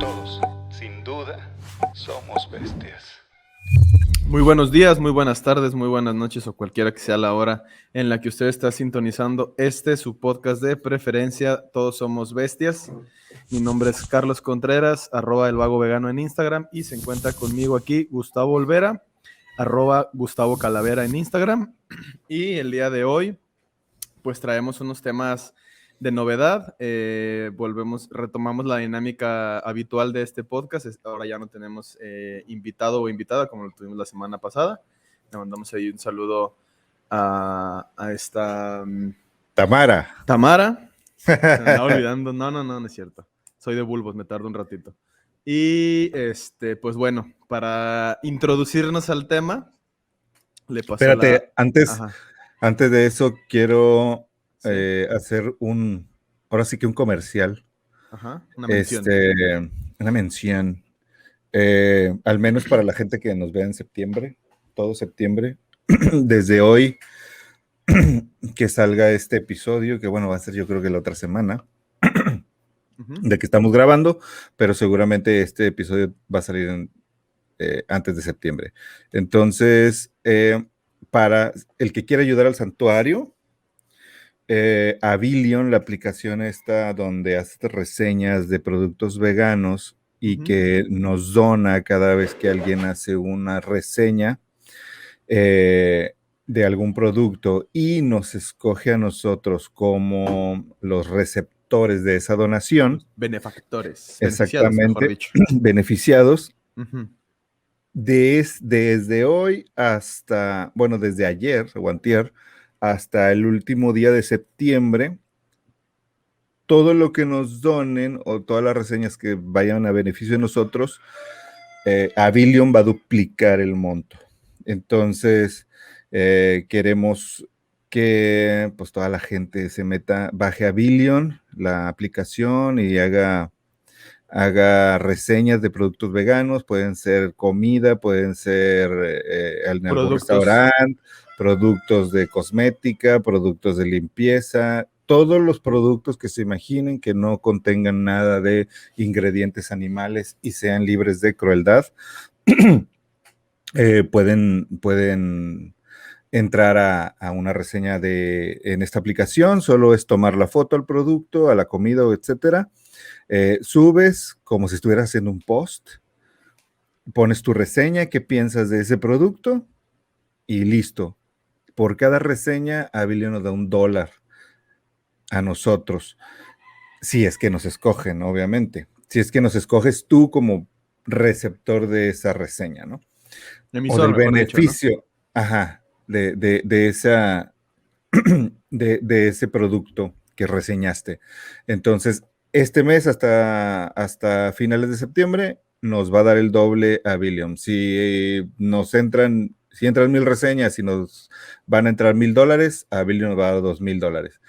Todos, sin duda, somos bestias. Muy buenos días, muy buenas tardes, muy buenas noches o cualquiera que sea la hora en la que usted está sintonizando su podcast de preferencia, Todos Somos Bestias. Mi nombre es Carlos Contreras, @elvagovegano en Instagram, y se encuentra conmigo aquí Gustavo Olvera, @Gustavo Calavera en Instagram. Y el día de hoy pues traemos unos temas de novedad. Retomamos la dinámica habitual de este podcast. Ahora ya no tenemos invitado o invitada como lo tuvimos la semana pasada. Le mandamos ahí un saludo a esta Tamara. Se me andaba olvidando. No es cierto. Soy de Bulbos, me tardo un ratito. Y pues bueno, para introducirnos al tema, le paso Espérate, Ajá. antes de eso quiero Sí. hacer ahora sí que un comercial. Ajá, una mención. Una mención. Al menos para la gente que nos vea en septiembre, todo septiembre, desde hoy que salga este episodio, que bueno, va a ser yo creo que la otra semana de que estamos grabando, pero seguramente este episodio va a salir antes de septiembre. Entonces, para el que quiera ayudar al santuario, Avilion, la aplicación esta donde hace reseñas de productos veganos y que nos dona cada vez que alguien hace una reseña de algún producto y nos escoge a nosotros como los receptores de esa donación. Benefactores. Beneficiados, mejor Exactamente, dicho. beneficiados. Uh-huh. Desde hoy hasta, bueno, desde ayer o antier, hasta el último día de septiembre, todo lo que nos donen o todas las reseñas que vayan a beneficio de nosotros, Avilion va a duplicar el monto. Entonces, queremos que pues toda la gente se meta, baje Avilion, la aplicación, y haga reseñas de productos veganos. Pueden ser comida, pueden ser en algún restaurante, productos de cosmética, productos de limpieza, todos los productos que se imaginen que no contengan nada de ingredientes animales y sean libres de crueldad. Pueden entrar a una reseña en esta aplicación. Solo es tomar la foto al producto, a la comida, etcétera. Subes como si estuvieras haciendo un post, pones tu reseña, qué piensas de ese producto y listo. Por cada reseña, Avilion nos da $1 a nosotros, si es que nos escogen, obviamente. Si es que nos escoges tú como receptor de esa reseña, ¿no? Emisor, o del dicho, beneficio, ¿no? Ajá, de ese producto que reseñaste. Entonces, este mes hasta finales de septiembre nos va a dar el doble a Avilion. Si entran 1,000 reseñas y nos van a entrar $1,000, a Avilion nos va a dar $2,000.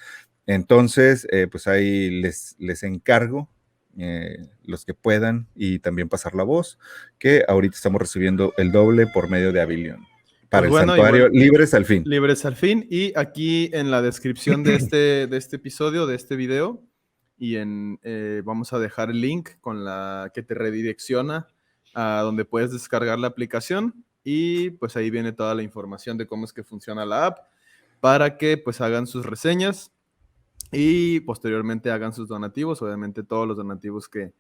Entonces, pues ahí les encargo, los que puedan, y también pasar la voz, que ahorita estamos recibiendo el doble por medio de Avilion. Para Pues el bueno, santuario, igual, libres al fin. libres al fin. Y aquí en la descripción de este episodio, de este video, vamos a dejar el link con la que te redirecciona a donde puedes descargar la aplicación, y pues ahí viene toda la información de cómo es que funciona la app para que pues hagan sus reseñas y posteriormente hagan sus donativos. Obviamente todos los donativos que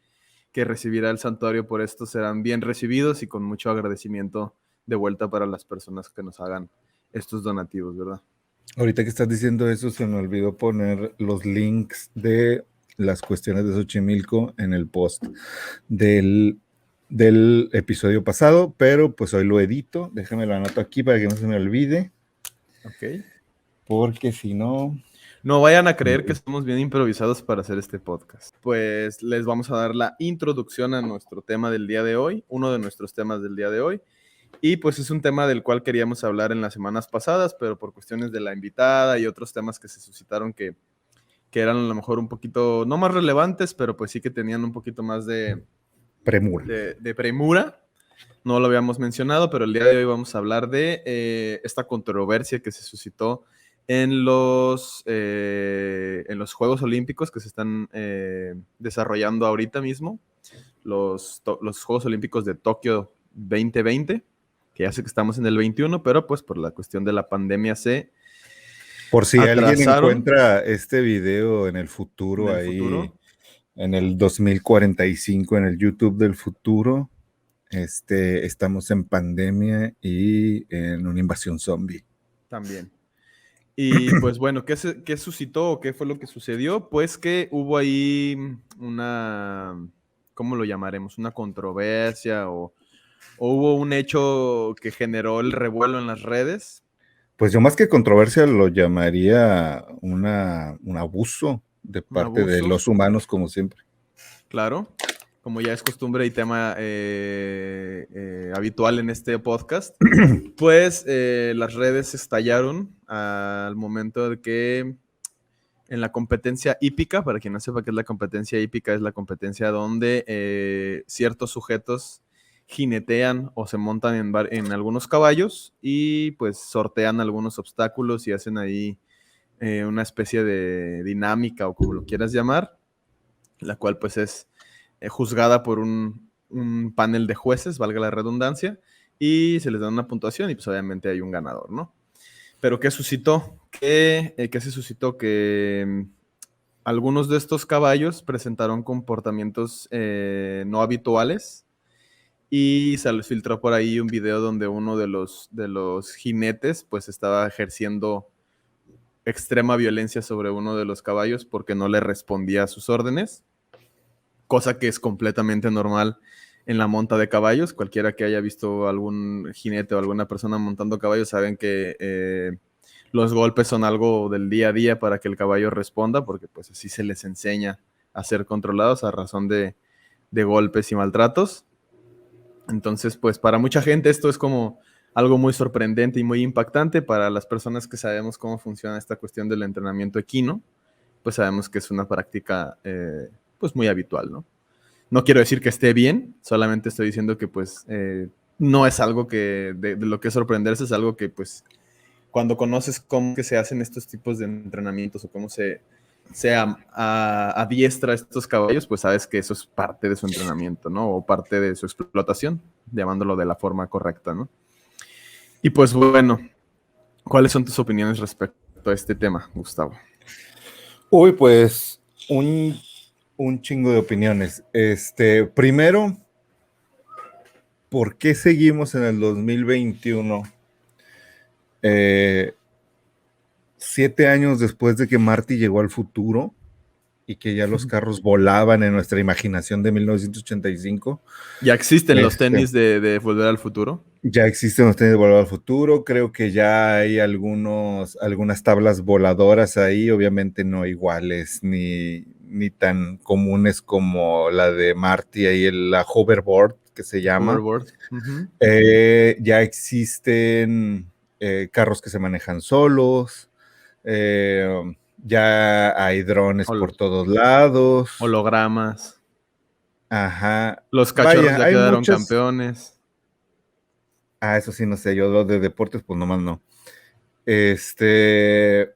recibirá el santuario por esto serán bien recibidos y con mucho agradecimiento de vuelta para las personas que nos hagan estos donativos, ¿verdad? Ahorita que estás diciendo eso, se me olvidó poner los links de las cuestiones de Xochimilco en el post del episodio pasado, pero pues hoy lo edito. Déjame lo anoto aquí para que no se me olvide. Ok. Porque si no... No vayan a creer que estamos bien improvisados para hacer este podcast. Pues les vamos a dar la introducción a nuestro tema del día de hoy, uno de nuestros temas del día de hoy. Y pues es un tema del cual queríamos hablar en las semanas pasadas, pero por cuestiones de la invitada y otros temas que se suscitaron que eran a lo mejor un poquito, no más relevantes, pero pues sí que tenían un poquito más de premura. No lo habíamos mencionado, pero el día de hoy vamos a hablar de esta controversia que se suscitó en los Juegos Olímpicos que se están desarrollando ahorita mismo, los Juegos Olímpicos de Tokio 2020, que ya sé que estamos en el 21, pero pues por la cuestión de la pandemia se Por si alguien atrasaron encuentra este video en el en futuro, el ahí futuro. en el 2045, en el YouTube del futuro, estamos en pandemia y en una invasión zombie. También. Y pues bueno, ¿qué suscitó o qué fue lo que sucedió? Pues que hubo ahí una, ¿cómo lo llamaremos? Una controversia o hubo un hecho que generó el revuelo en las redes. Pues yo más que controversia lo llamaría un abuso de Un parte de abuso, los humanos, como siempre. claro, como ya es costumbre y tema habitual en este podcast, pues las redes estallaron al momento de que en la competencia hípica, para quien no sepa qué es la competencia hípica, es la competencia donde ciertos sujetos jinetean o se montan en algunos caballos y pues sortean algunos obstáculos y hacen ahí una especie de dinámica o como lo quieras llamar, la cual pues es juzgada por un panel de jueces, valga la redundancia, y se les da una puntuación y pues obviamente hay un ganador, ¿no? Pero ¿qué suscitó? ¿Qué se suscitó? Que algunos de estos caballos presentaron comportamientos no habituales y se les filtró por ahí un video donde uno de los jinetes pues estaba ejerciendo extrema violencia sobre uno de los caballos porque no le respondía a sus órdenes, cosa que es completamente normal en la monta de caballos. Cualquiera que haya visto algún jinete o alguna persona montando caballos saben que los golpes son algo del día a día para que el caballo responda, porque pues así se les enseña a ser controlados a razón de golpes y maltratos. Entonces, pues para mucha gente esto es como algo muy sorprendente y muy impactante. Para las personas que sabemos cómo funciona esta cuestión del entrenamiento equino, pues sabemos que es una práctica pues muy habitual, ¿no? No quiero decir que esté bien, solamente estoy diciendo que pues no es algo que de lo que sorprenderse, es algo que pues cuando conoces cómo que se hacen estos tipos de entrenamientos o cómo se adiestra a estos caballos, pues sabes que eso es parte de su entrenamiento, ¿no? O parte de su explotación, llamándolo de la forma correcta, ¿no? Y pues bueno, ¿cuáles son tus opiniones respecto a este tema, Gustavo? Uy, pues un chingo de opiniones. Primero, ¿por qué seguimos en el 2021? 7 años después de que Marty llegó al futuro y que ya los carros volaban en nuestra imaginación de 1985. Ya existen los Este, tenis de Volver al Futuro. ya existen los tenis de Volver al Futuro. Creo que ya hay algunas tablas voladoras ahí, obviamente no iguales ni tan comunes como la de Marty, ahí la hoverboard que se llama. Hoverboard. Uh-huh. Ya existen carros que se manejan solos. Ya hay drones por todos lados. Hologramas. Ajá. Los cachorros Vaya, ya hay quedaron muchas. campeones. Ah, eso sí, no sé. Yo lo de deportes, pues nomás no. ¿Qué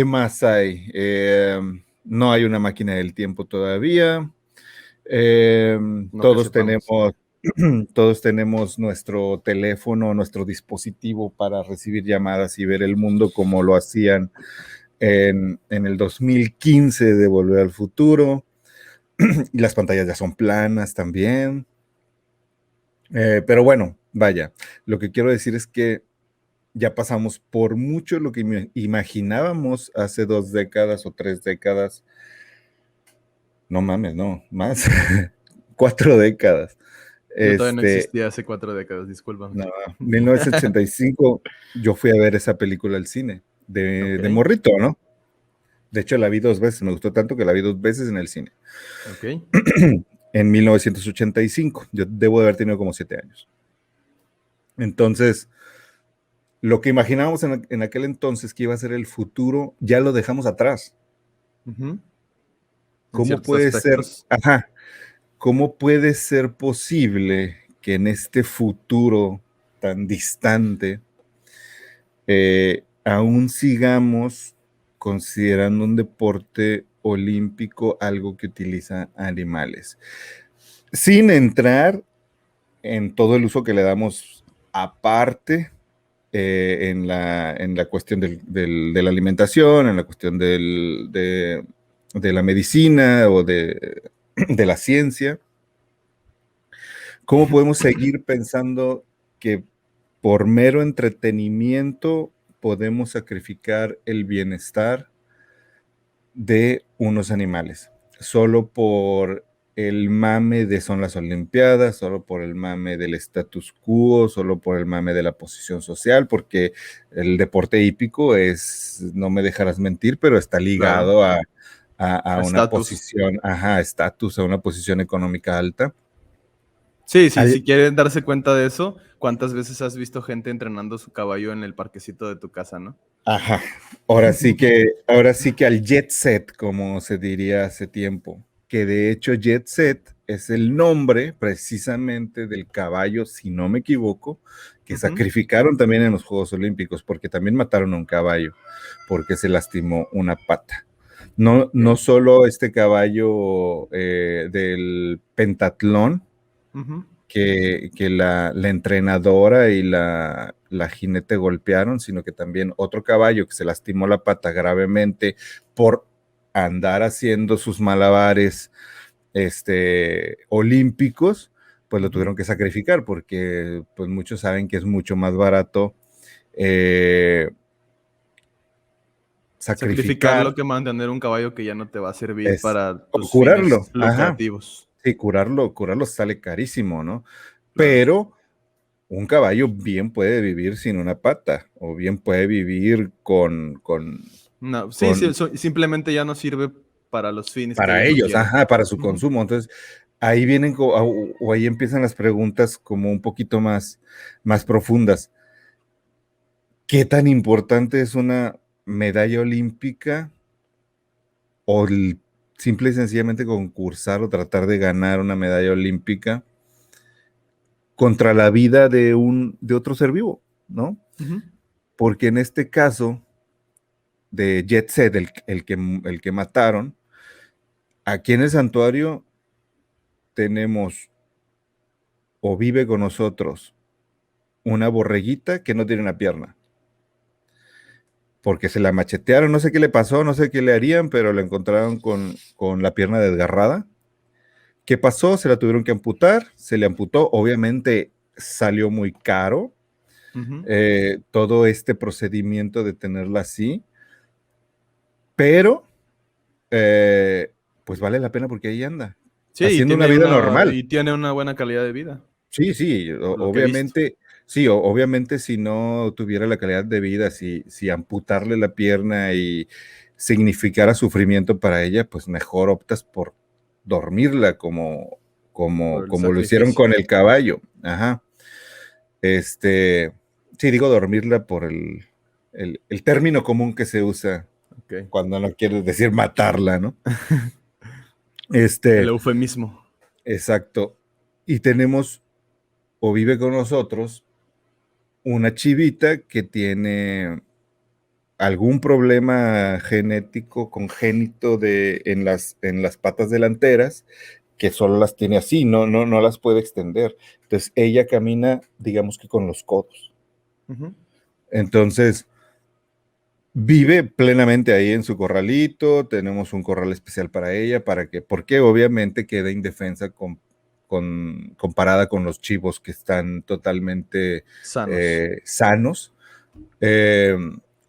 más hay? No hay una máquina del tiempo todavía. No que Todos sepamos. todos tenemos nuestro teléfono, nuestro dispositivo para recibir llamadas y ver el mundo como lo hacían en el 2015 de Volver al Futuro. Y las pantallas ya son planas también. Pero bueno, vaya, lo que quiero decir es que ya pasamos por mucho lo que imaginábamos hace 2 décadas o 3 décadas. No mames, no, más. 4 décadas. Yo todavía no existía hace 4 décadas, discúlpame. No, 1985 yo fui a ver esa película al cine, Ok, de morrito, ¿no? De hecho, la vi 2 veces, me gustó tanto que la vi 2 veces en el cine. ok. En 1985, yo debo de haber tenido como 7 años. Entonces, lo que imaginábamos en aquel entonces que iba a ser el futuro, ya lo dejamos atrás. Uh-huh. En ¿Cómo ciertos puede ser? aspectos. Ajá. ¿Cómo puede ser posible que en este futuro tan distante aún sigamos considerando un deporte olímpico algo que utiliza animales, sin entrar en todo el uso que le damos aparte en la cuestión de la alimentación, en la cuestión de la medicina o de la ciencia. ¿Cómo podemos seguir pensando que por mero entretenimiento podemos sacrificar el bienestar de unos animales? Solo por el mame de son las Olimpiadas, solo por el mame del status quo, solo por el mame de la posición social, porque el deporte hípico es, no me dejarás mentir, pero está ligado Claro. a una Estatus. posición, estatus, a una posición económica alta. Sí, si quieren darse cuenta de eso, ¿cuántas veces has visto gente entrenando su caballo en el parquecito de tu casa, no? Ajá, ahora sí que al jet set, como se diría hace tiempo, que de hecho jet set es el nombre precisamente del caballo, si no me equivoco, que sacrificaron también en los Juegos Olímpicos, porque también mataron a un caballo, porque se lastimó una pata. No solo este caballo del pentatlón, que la entrenadora y la jinete golpearon, sino que también otro caballo que se lastimó la pata gravemente por andar haciendo sus malabares olímpicos, pues lo tuvieron que sacrificar porque pues muchos saben que es mucho más barato Sacrificarlo sacrificar, que mantener un caballo que ya no te va a servir para o tus curarlo, fines ajá, lucrativos. sí, curarlo sale carísimo, ¿no? Claro. Pero un caballo bien puede vivir sin una pata, o bien puede vivir No, sí, con simplemente ya no sirve para los fines que para ellos lo ellos, quieren. ajá, para su consumo. Entonces, ahí vienen, o ahí empiezan las preguntas como un poquito más profundas. ¿Qué tan importante es una medalla olímpica o simple y sencillamente concursar o tratar de ganar una medalla olímpica contra la vida de otro ser vivo, ¿no? Ujú. Porque en este caso de Jet Set, el que mataron, aquí en el santuario tenemos o vive con nosotros una borreguita que no tiene una pierna, porque se la machetearon, no sé qué le pasó, no sé qué le harían, pero la encontraron con la pierna desgarrada. ¿Qué pasó? Se la tuvieron que amputar, se le amputó, obviamente salió muy caro Ujú. todo este procedimiento de tenerla así, pero pues vale la pena porque ahí anda, Sí, haciendo una vida normal. y tiene una buena calidad de vida, Sí, sí, lo que he visto. obviamente si no tuviera la calidad de vida, si amputarle la pierna y significara sufrimiento para ella, pues mejor optas por dormirla Por el como lo hicieron sacrificio. con el caballo. Ajá. Sí, digo dormirla por el término común que se usa Ok. cuando no quieres decir matarla, ¿no? El Este, eufemismo. exacto. Y tenemos, o vive con nosotros, una chivita que tiene algún problema genético congénito en las patas delanteras, que solo las tiene así, no las puede extender. Entonces ella camina, digamos que con los codos. Ujú. Entonces vive plenamente ahí en su corralito, tenemos un corral especial para ella, porque obviamente queda indefensa comparada con los chivos que están totalmente Sanos. sanos, eh,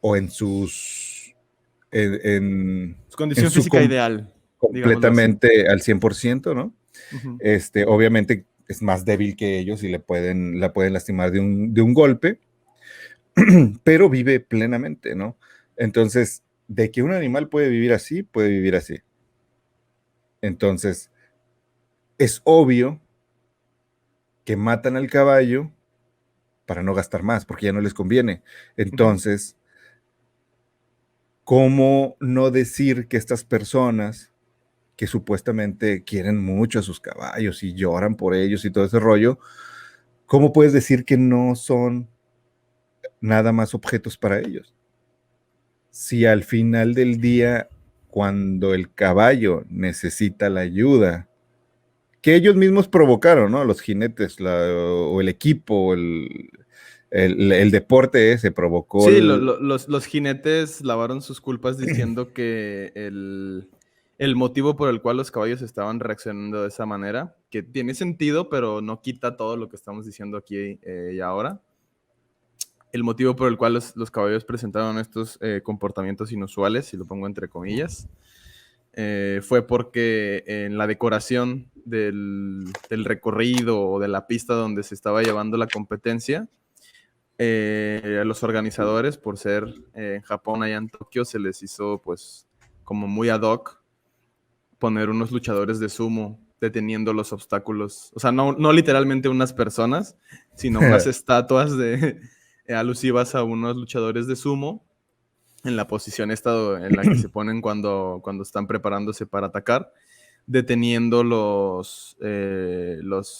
o en sus, Su en condición su física ideal, digámoslo así. completamente al 100%, ¿no? Ujú. Obviamente es más débil que ellos y la pueden lastimar de un golpe, pero vive plenamente, ¿no? Entonces, de que un animal puede vivir así, puede vivir así. Entonces, es obvio que matan al caballo para no gastar más, porque ya no les conviene. Ujú. Entonces, ¿cómo no decir que estas personas que supuestamente quieren mucho a sus caballos y lloran por ellos y todo ese rollo, cómo puedes decir que no son nada más objetos para ellos? si al final del día, cuando el caballo necesita la ayuda, que ellos mismos provocaron, ¿no? Los jinetes, o el equipo, el deporte ese provocó Sí, los jinetes lavaron sus culpas diciendo que el motivo por el cual los caballos estaban reaccionando de esa manera, que tiene sentido, pero no quita todo lo que estamos diciendo aquí y ahora. El motivo por el cual los caballos presentaron estos comportamientos inusuales, si lo pongo entre comillas, fue porque en la decoración del recorrido o de la pista donde se estaba llevando la competencia, a los organizadores, por ser en Japón, allá en Tokio, se les hizo pues como muy ad hoc poner unos luchadores de sumo deteniendo los obstáculos. O sea, no literalmente unas personas, sino unas estatuas alusivas a unos luchadores de sumo en la posición en la que se ponen cuando están preparándose para atacar, deteniendo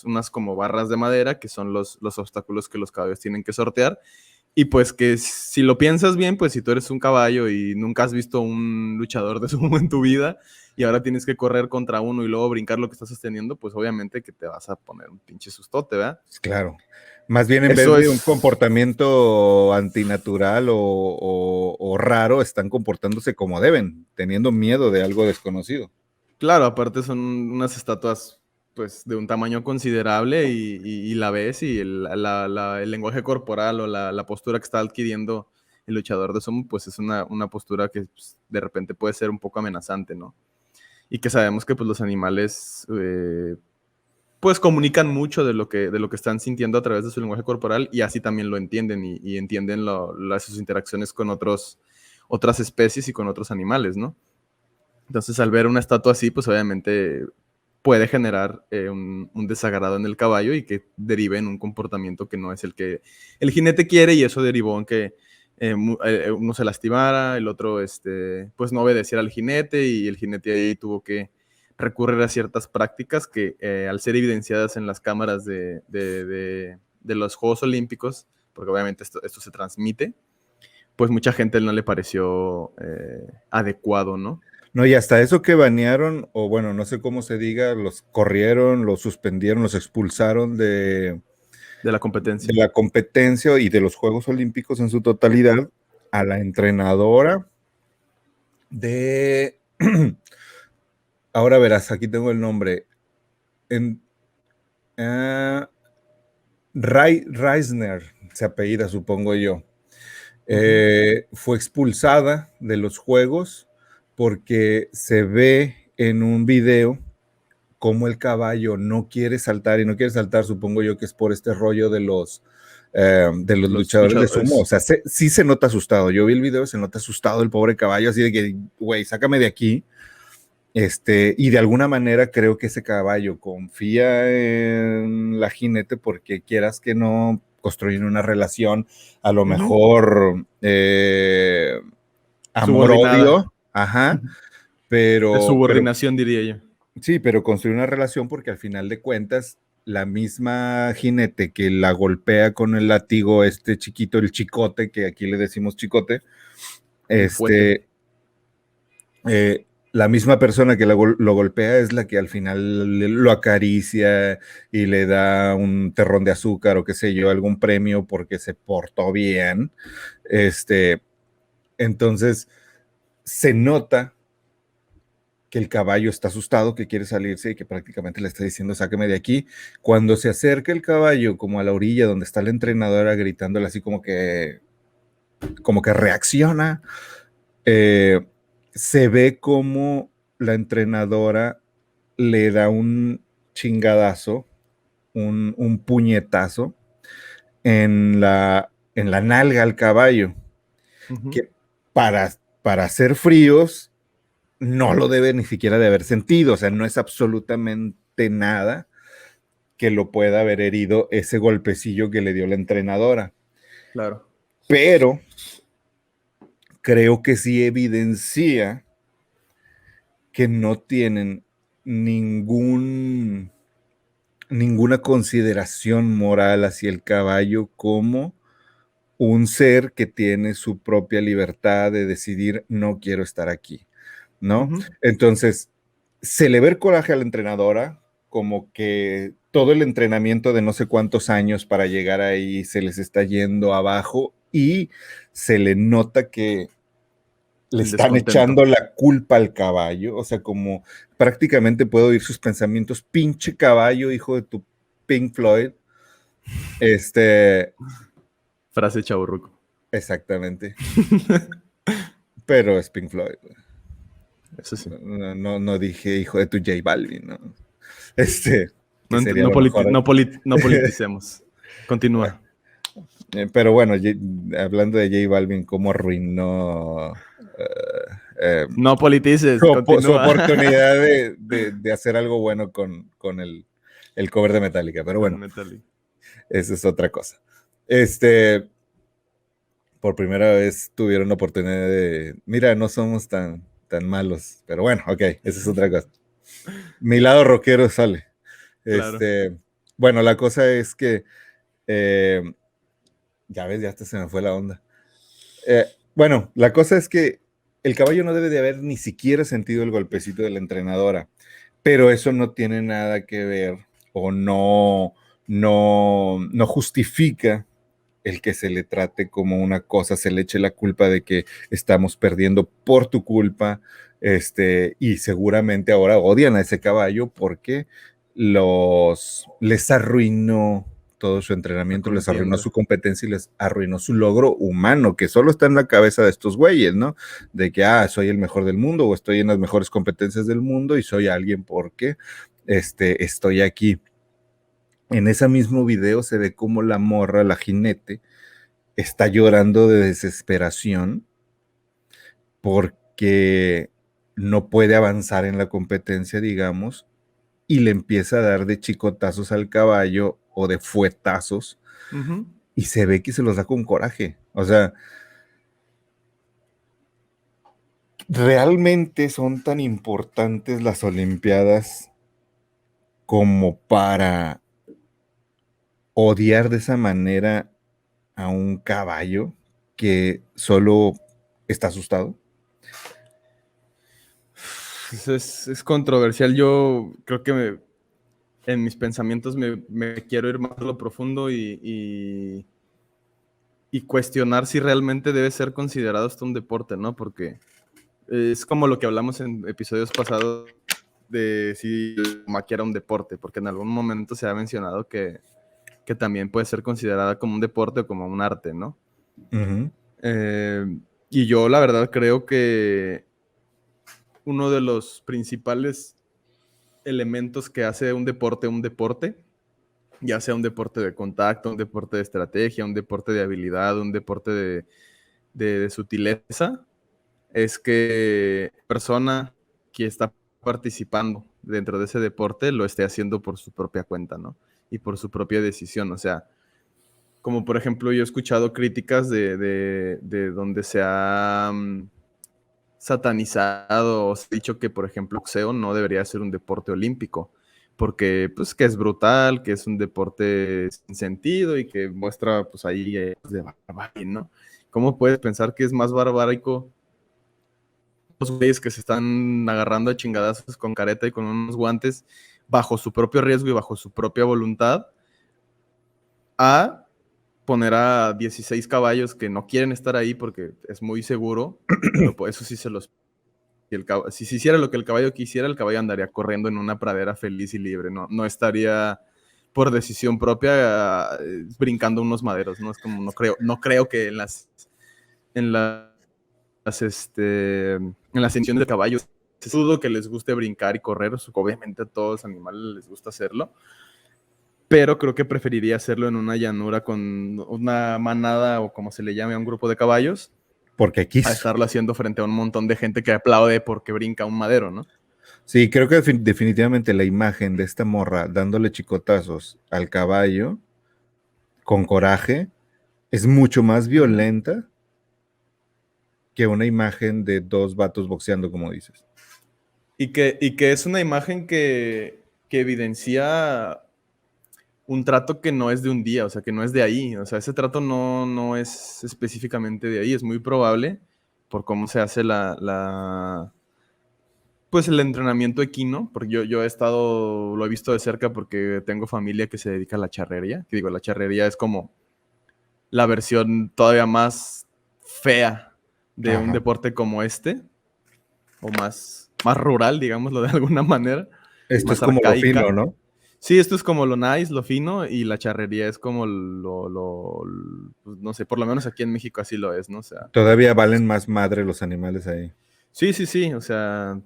unas como barras de madera, que son los obstáculos que los caballos tienen que sortear. Y pues que si lo piensas bien, pues si tú eres un caballo y nunca has visto un luchador de sumo en tu vida y ahora tienes que correr contra uno y luego brincar lo que estás sosteniendo, pues obviamente que te vas a poner un pinche sustote, ¿verdad? Claro. Más bien en vez Eso de un es, comportamiento antinatural o raro, están comportándose como deben, teniendo miedo de algo desconocido. claro, aparte son unas estatuas pues de un tamaño considerable y la ves y el lenguaje corporal o la postura que está adquiriendo el luchador de sumo, pues es una postura que pues, de repente puede ser un poco amenazante, ¿no? Y que sabemos que pues los animales pues comunican mucho de lo que están sintiendo a través de su lenguaje corporal y así también lo entienden y entienden sus interacciones con otras especies y con otros animales, ¿no? Entonces, al ver una estatua así, pues obviamente puede generar un desagrado en el caballo y que derive en un comportamiento que no es el que el jinete quiere y eso derivó en que uno se lastimara, el otro pues no obedeciera al jinete y el jinete ahí tuvo que recurrir a ciertas prácticas que al ser evidenciadas en las cámaras de los Juegos Olímpicos, porque obviamente esto se transmite, pues mucha gente no le pareció adecuado, ¿no? No, y hasta eso que banearon, o bueno, no sé cómo se diga, los corrieron, los suspendieron, los expulsaron De la de competencia. la competencia y de los Juegos Olímpicos en su totalidad a la entrenadora de... Ahora verás, aquí tengo el nombre. En, uh, Reisner se apellida, supongo yo. Uh-huh. Fue expulsada de los Juegos porque se ve en un video cómo el caballo no quiere saltar y no quiere saltar, supongo yo que es por este rollo de los Los luchadores de sumo. O luchadores. sea, sí se nota asustado. Yo vi el video, se nota asustado el pobre caballo, así de que, güey, sácame de aquí. Y de alguna manera creo que ese caballo confía en la jinete porque quieras que no construyen una relación, a lo Uh-huh. mejor Subordinada. amor-odio, ajá, De pero subordinación, diría yo. sí, pero construir una relación porque al final de cuentas, la misma jinete que la golpea con el látigo, este chiquito, el chicote, que aquí le decimos chicote, El fuete. este, la misma persona que lo golpea es la que al final lo acaricia y le da un terrón de azúcar o qué sé yo, algún premio porque se portó bien. Entonces, se nota que el caballo está asustado, que quiere salirse y que prácticamente le está diciendo, sáqueme de aquí. Cuando se acerca el caballo como a la orilla donde está la entrenadora gritándole así como que reacciona, eh, se ve como la entrenadora le da un chingadazo, un puñetazo en la nalga al caballo, Uh-huh. que para ser fríos no lo debe ni siquiera de haber sentido, o sea, no es absolutamente nada que lo pueda haber herido ese golpecillo que le dio la entrenadora. Claro. Pero creo que sí evidencia que no tienen ninguna consideración moral hacia el caballo como un ser que tiene su propia libertad de decidir, no quiero estar aquí, ¿no? Ujú. Entonces, se le ve el coraje a la entrenadora, como que todo el entrenamiento de no sé cuántos años para llegar ahí se les está yendo abajo y se le nota que le El están descontento. echando la culpa al caballo, o sea, como prácticamente puedo oír sus pensamientos, pinche caballo, hijo de tu Pink Floyd, este, Frase chaburruco. exactamente, pero es Pink Floyd, Eso sí. no dije hijo de tu J Balvin, ¿no? Que No, sería lo mejor. no politicemos. Continúa. Pero bueno, hablando de J Balvin, cómo arruinó eh, No politices, su continúa. oportunidad de hacer algo bueno con el cover de Metallica. Pero Con bueno, Metallica. esa es otra cosa. Por primera vez tuvieron la oportunidad de, mira, no somos tan malos, pero bueno, ok, esa es otra cosa. Mi lado rockero sale. Claro. Bueno, la cosa es que, eh, ya ves, ya hasta se me fue la onda. Bueno, la cosa es que el caballo no debe de haber ni siquiera sentido el golpecito de la entrenadora, pero eso no tiene nada que ver o no justifica el que se le trate como una cosa, se le eche la culpa de que estamos perdiendo por tu culpa, y seguramente ahora odian a ese caballo porque les arruinó todo su La entrenamiento, les arruinó contienda. su competencia y les arruinó su logro humano, que solo está en la cabeza de estos güeyes, ¿no? De que, soy el mejor del mundo o estoy en las mejores competencias del mundo y soy alguien porque estoy aquí. En ese mismo video se ve como la morra, la jinete, está llorando de desesperación porque no puede avanzar en la competencia, digamos, y le empieza a dar de chicotazos al caballo o de fuetazos Ujú. y se ve que se los da con coraje. O sea, realmente son tan importantes las Olimpiadas como para odiar de esa manera a un caballo que solo está asustado. Es controversial. Yo creo que en mis pensamientos me quiero ir más a lo profundo y cuestionar si realmente debe ser considerado esto un deporte, ¿no? Porque es como lo que hablamos en episodios pasados de si el maquia era un deporte, porque en algún momento se ha mencionado que también puede ser considerada como un deporte o como un arte, ¿no? Uh-huh. Y yo la verdad creo que uno de los principales elementos que hace un deporte, ya sea un deporte de contacto, un deporte de estrategia, un deporte de habilidad, un deporte de sutileza, es que la persona que está participando dentro de ese deporte lo esté haciendo por su propia cuenta, ¿no? Y por su propia decisión. O sea, como por ejemplo, yo he escuchado críticas de donde se ha satanizado o se ha dicho que, por ejemplo, boxeo no debería ser un deporte olímpico, porque pues que es brutal, que es un deporte sin sentido y que muestra pues ahí de barbarie, ¿no? ¿Cómo puedes pensar que es más barbárico los güeyes que se están agarrando a chingadazos con careta y con unos guantes bajo su propio riesgo y bajo su propia voluntad a poner a 16 caballos que no quieren estar ahí porque es muy seguro, pero pues eso sí se los... Si se hiciera lo que el caballo quisiera, el caballo andaría corriendo en una pradera feliz y libre, no estaría por decisión propia brincando unos maderos, ¿no? Es como, no creo que en las emisiones de caballos dudo que les guste brincar y correr, obviamente a todos los animales les gusta hacerlo, pero creo que preferiría hacerlo en una llanura con una manada o como se le llame a un grupo de caballos, Porque a quiso. estarlo haciendo frente a un montón de gente que aplaude porque brinca un madero, ¿no? Sí, creo que definitivamente la imagen de esta morra dándole chicotazos al caballo con coraje es mucho más Uh-huh. violenta que una imagen de dos vatos boxeando, como dices. Y que es una imagen que evidencia un trato que no es de un día, o sea, que no es de ahí. O sea, ese trato no es específicamente de ahí. Es muy probable por cómo se hace pues el entrenamiento equino, porque yo he estado, lo he visto de cerca porque tengo familia que se dedica a la charrería, que digo, la charrería es como la versión todavía más fea de un Ajá. deporte como este, o más rural, digámoslo de alguna manera, Esto es más como lo fino, arcaica. ¿no? Sí, esto es como lo nice, lo fino, y la charrería es como pues, no sé, por lo menos aquí en México así lo es, ¿no? O sea, Todavía valen más madre los animales ahí. sí, o sea,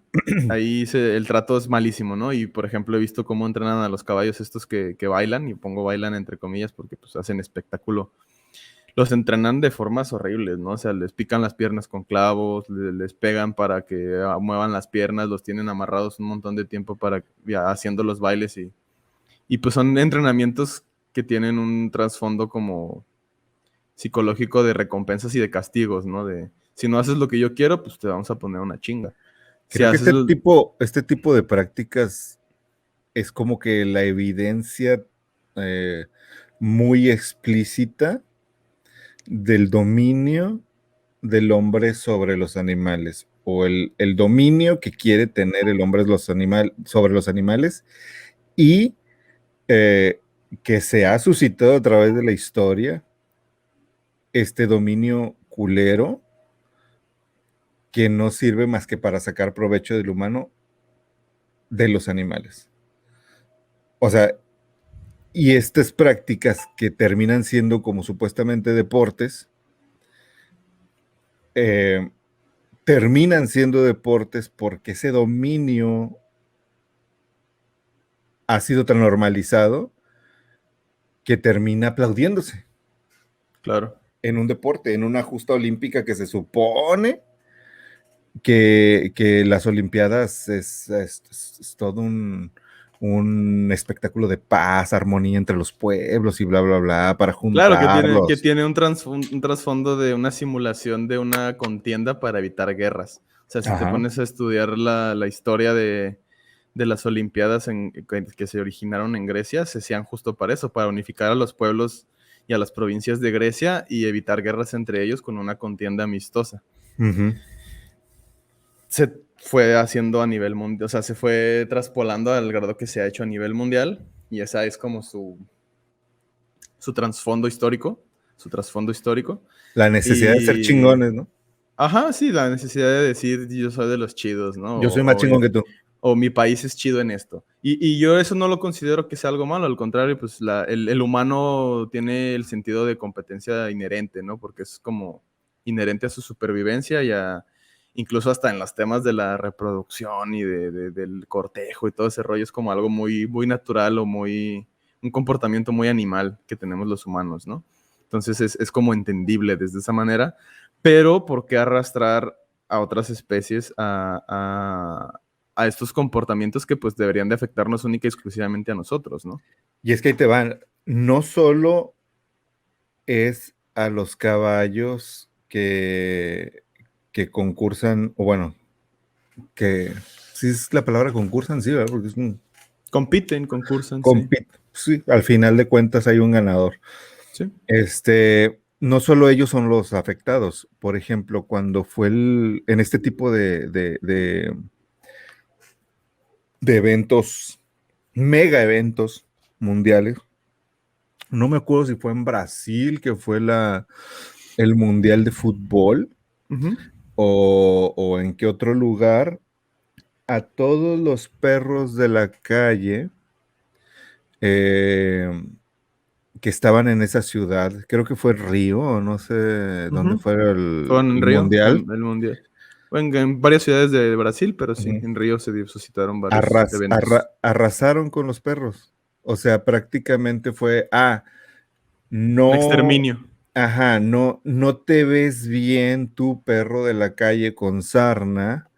ahí el trato es malísimo, ¿no? Y por ejemplo, he visto cómo entrenan a los caballos estos que bailan, y pongo bailan entre comillas porque pues hacen espectáculo. Los entrenan de formas horribles, ¿no? O sea, les pican las piernas con clavos, les pegan para que muevan las piernas, los tienen amarrados un montón de tiempo para ya, haciendo los bailes y pues son entrenamientos que tienen un trasfondo como psicológico de recompensas y de castigos, ¿no? De si no haces lo que yo quiero, pues te vamos a poner una chinga. Si Creo que haces... este tipo de prácticas es como que la evidencia eh, muy explícita del dominio del hombre sobre los animales o el dominio que quiere tener el hombre sobre los animales y que se ha suscitado a través de la historia este dominio culero que no sirve más que para sacar provecho del humano de los animales. O sea, y estas prácticas que terminan siendo como supuestamente deportes, eh, terminan siendo deportes porque ese dominio ha sido tan normalizado que termina aplaudiéndose Claro. en un deporte, en una justa olímpica que se supone que las Olimpiadas es todo un espectáculo de paz, armonía entre los pueblos y bla, bla, bla, para Claro que juntarlos. tiene un trasfondo de una simulación de una contienda para evitar guerras. O sea, si te Ajá. pones a estudiar la historia de las Olimpiadas que se originaron en Grecia, se hacían justo para eso, para unificar a los pueblos y a las provincias de Grecia y evitar guerras entre ellos con una contienda amistosa. Uh-huh. Se fue haciendo a nivel mundial, o sea, se fue traspolando al grado que se ha hecho a nivel mundial y esa es como su trasfondo histórico, su trasfondo histórico. La necesidad de ser Y, chingones, ¿no? ajá, sí, la necesidad de decir yo soy de los chidos, ¿no? Yo soy más chingón que tú. O mi país es chido en esto. Y yo eso no lo considero que sea algo malo, al contrario, pues el humano tiene el sentido de competencia inherente, ¿no? Porque es como inherente a su supervivencia y incluso hasta en los temas de la reproducción y del cortejo y todo ese rollo es como algo muy, muy natural o un comportamiento muy animal que tenemos los humanos, ¿no? Entonces es como entendible desde esa manera, pero ¿por qué arrastrar a otras especies a estos comportamientos que pues deberían de afectarnos única y exclusivamente a nosotros, ¿no? Y es que ahí te van, no solo es a los caballos que concursan, o bueno, que sí es la palabra concursan, sí, ¿verdad? Porque es un Compiten, concursan, sí. sí, al final de cuentas hay un ganador. Sí. No solo ellos son los afectados. Por ejemplo, cuando fue en este tipo de eventos, mega eventos mundiales, no me acuerdo si fue en Brasil, que fue el Mundial de Fútbol, Uh-huh. o en qué otro lugar, a todos los perros de la calle que estaban en esa ciudad, creo que fue Río, o no sé dónde Uh-huh. fue Fue en el Río, Mundial. el mundial. Bueno, en varias ciudades de Brasil, pero sí, Ujú. en Río se suscitaron varios eventos. Arrasaron con los perros. O sea, prácticamente fue, Un no, exterminio. ajá, no te ves bien tu perro de la calle con sarna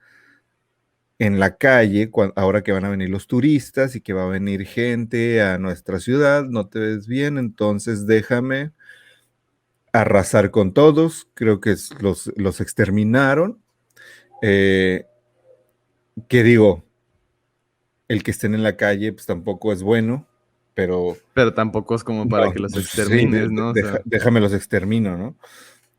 en la calle, ahora que van a venir los turistas y que va a venir gente a nuestra ciudad, no te ves bien, entonces déjame arrasar con todos. Creo que los exterminaron. Eh, ¿Qué digo? El que estén en la calle, pues tampoco es bueno, Pero tampoco es como para no, que los pues sí, extermines, ¿no? O sea, déjame los extermino, ¿no?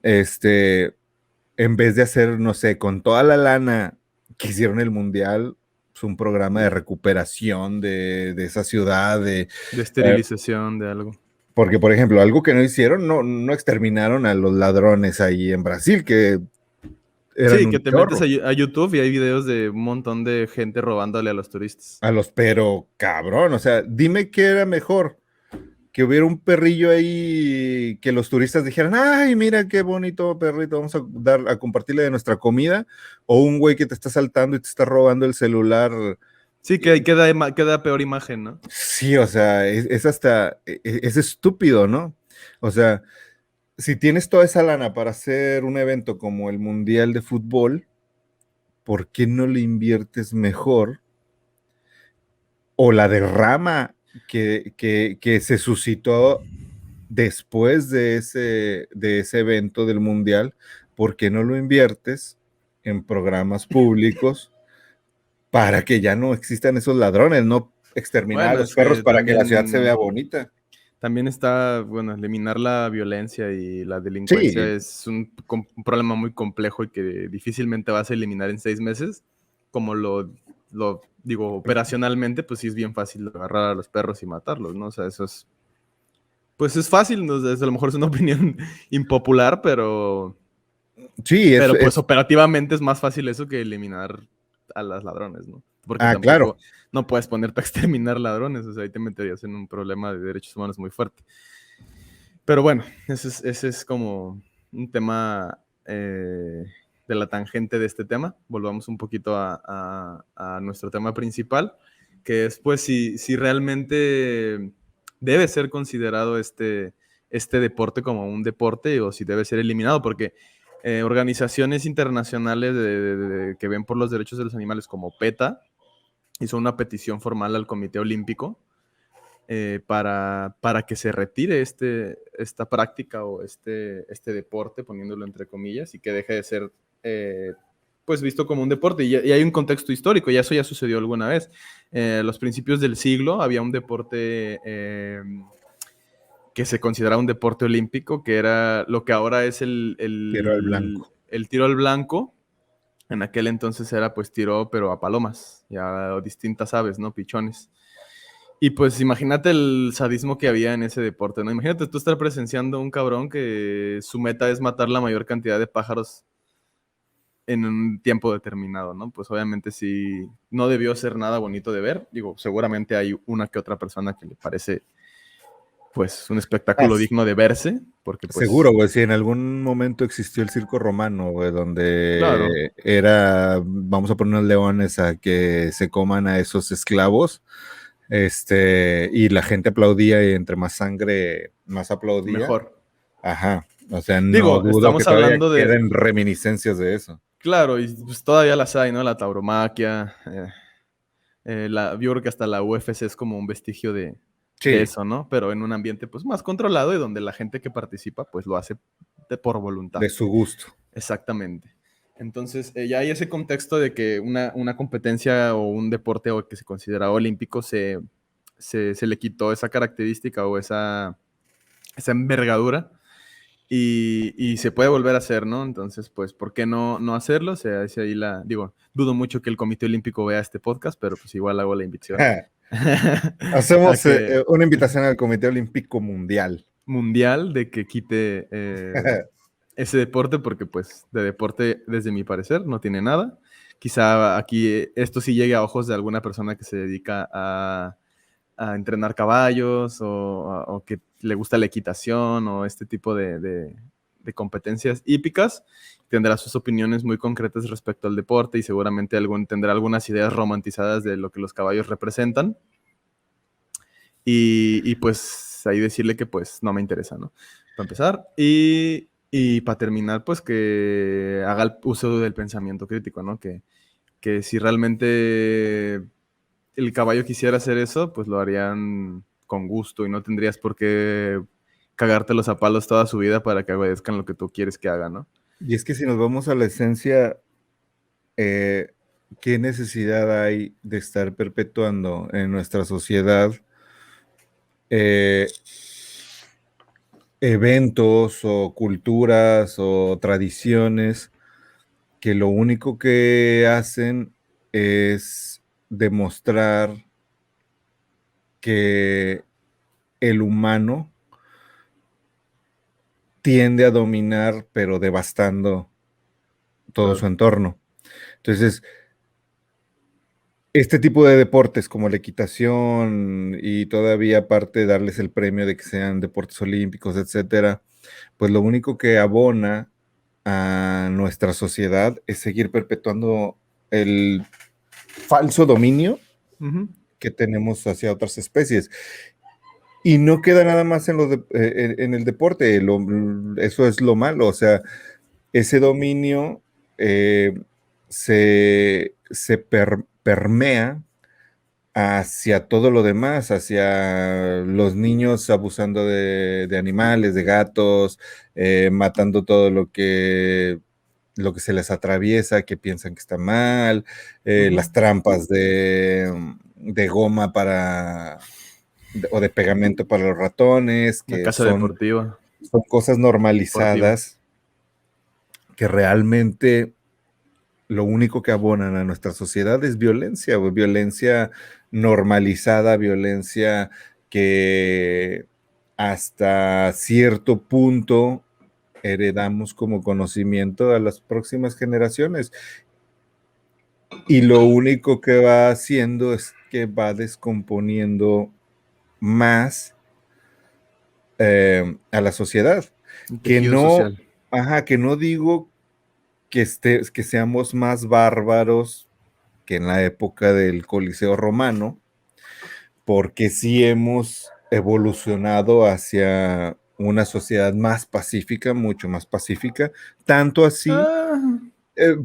En vez de hacer, no sé, con toda la lana que hicieron el Mundial, pues, un programa de recuperación de esa ciudad, de esterilización, de algo. porque, por ejemplo, algo que no hicieron, no exterminaron a los ladrones ahí en Brasil, que eran Sí, que un te metes chorro. a YouTube y hay videos de un montón de gente robándole a los turistas. Pero cabrón, o sea, dime qué era mejor, que hubiera un perrillo ahí, que los turistas dijeran, ay, mira qué bonito perrito, vamos a compartirle de nuestra comida, o un güey que te está saltando y te está robando el celular. Sí, que queda peor imagen, ¿no? Sí, o sea, es hasta, es estúpido, ¿no? O sea, si tienes toda esa lana para hacer un evento como el Mundial de Fútbol, ¿por qué no le inviertes mejor? O la derrama que se suscitó después de ese evento del Mundial, ¿por qué no lo inviertes en programas públicos para que ya no existan esos ladrones, no exterminar a Bueno, los es perros que para que la ciudad se vea bonita? también está, bueno, eliminar la violencia y la delincuencia Sí, es un problema muy complejo y que difícilmente vas a eliminar en 6 meses. Como lo digo, operacionalmente, pues sí es bien fácil agarrar a los perros y matarlos, ¿no? O sea, eso es, pues es fácil, ¿no? O sea, a lo mejor es una opinión impopular, sí, pero pues operativamente es más fácil eso que eliminar a los ladrones, ¿no? Porque claro. tampoco no puedes ponerte a exterminar ladrones, o sea, ahí te meterías en un problema de derechos humanos muy fuerte. Pero bueno, ese es como un tema de la tangente de este tema. Volvamos un poquito a nuestro tema principal, que es pues si realmente debe ser considerado este deporte como un deporte o si debe ser eliminado, porque organizaciones internacionales que ven por los derechos de los animales como PETA hizo una petición formal al Comité Olímpico para que se retire esta práctica o este deporte, poniéndolo entre comillas, y que deje de ser pues visto como un deporte. Y hay un contexto histórico, y eso ya sucedió alguna vez. A los principios del siglo había un deporte que se consideraba un deporte olímpico, que era lo que ahora es Tiro al blanco. el tiro al blanco. En aquel entonces era pues tiro, pero a palomas, ya a distintas aves, ¿no? Pichones. Y pues imagínate el sadismo que había en ese deporte, ¿no? Imagínate tú estar presenciando un cabrón que su meta es matar la mayor cantidad de pájaros en un tiempo determinado, ¿no? Pues obviamente sí, no debió ser nada bonito de ver. Digo, seguramente hay una que otra persona que le parece pues un espectáculo digno de verse, porque pues, Seguro, güey, si en algún momento existió el circo romano, güey, claro, donde vamos a poner unos leones a que se coman a esos esclavos, y la gente aplaudía y entre más sangre, más aplaudía. mejor. Aja, o sea, no Digo, dudo que estamos todavía hablando de, queden reminiscencias de eso. claro, y pues todavía las hay, ¿no? La tauromaquia, yo creo que hasta la UFC es como un vestigio de Sí, eso, ¿no? Pero en un ambiente pues más controlado y donde la gente que participa pues lo hace por voluntad. de su gusto. Exactamente. Entonces, ya hay ese contexto de que una competencia o un deporte o que se considera olímpico se le quitó esa característica o esa envergadura y se puede volver a hacer, ¿no? Entonces, pues, ¿por qué no hacerlo? O sea, es ahí digo, dudo mucho que el Comité Olímpico vea este podcast, pero pues igual hago la invitación a Hacemos que una invitación al Comité Olímpico Mundial. mundial de que quite ese deporte, porque pues de deporte, desde mi parecer, no tiene nada. Quizá aquí esto sí llegue a ojos de alguna persona que se dedica a entrenar caballos o que le gusta la equitación o este tipo de competencias hípicas. Tendrá sus opiniones muy concretas respecto al deporte y seguramente tendrá algunas ideas romantizadas de lo que los caballos representan. Y pues ahí decirle que pues no me interesa, ¿no? Para empezar. Y para terminar, pues que haga el uso del pensamiento crítico, ¿no? Que si realmente el caballo quisiera hacer eso, pues lo harían con gusto y no tendrías por qué cagártelos a palos toda su vida para que obedezcan lo que tú quieres que hagan, ¿no? Y es que si nos vamos a la esencia, eh, ¿qué necesidad hay de estar perpetuando en nuestra sociedad eh, eventos o culturas o tradiciones que lo único que hacen es demostrar que el humano tiende a dominar, pero devastando todo su Claro. entorno. Entonces, este tipo de deportes como la equitación y todavía aparte darles el premio de que sean deportes olímpicos, etcétera, pues lo único que abona a nuestra sociedad es seguir perpetuando el falso dominio Ujú. que tenemos hacia otras especies. Y no queda nada más en el deporte, eso es lo malo, o sea, ese dominio se permea hacia todo lo demás, hacia los niños abusando de animales, de gatos, matando todo lo que se les atraviesa, que piensan que está mal, Ujú. las trampas de goma o de pegamento para los ratones, La que casa deportiva. son cosas Deportiva. normalizadas que realmente lo único que abonan a nuestra sociedad es violencia, violencia normalizada, violencia que hasta cierto punto heredamos como conocimiento a las próximas generaciones. Y lo único que va haciendo es que va descomponiendo más a la sociedad. El Que tejido no, social. que no digo que seamos más bárbaros que en la época del Coliseo Romano, porque sí hemos evolucionado hacia una sociedad más pacífica, mucho más pacífica, tanto así, Ah, eh,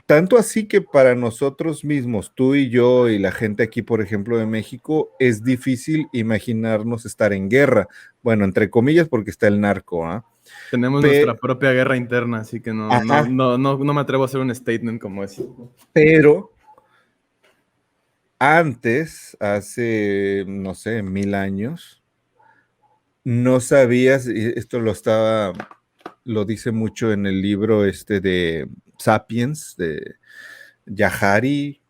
tanto así que para nosotros mismos, tú y yo y la gente aquí, por ejemplo, de México, es difícil imaginarnos estar en guerra. Bueno, entre comillas, porque está el narco, ¿ah? tenemos nuestra propia guerra interna, así que Ajá, no me atrevo a hacer un statement como ese. pero antes, hace, no sé, 1000 años, no sabías, y esto lo dice mucho en el libro este de Sapiens, de Yavari,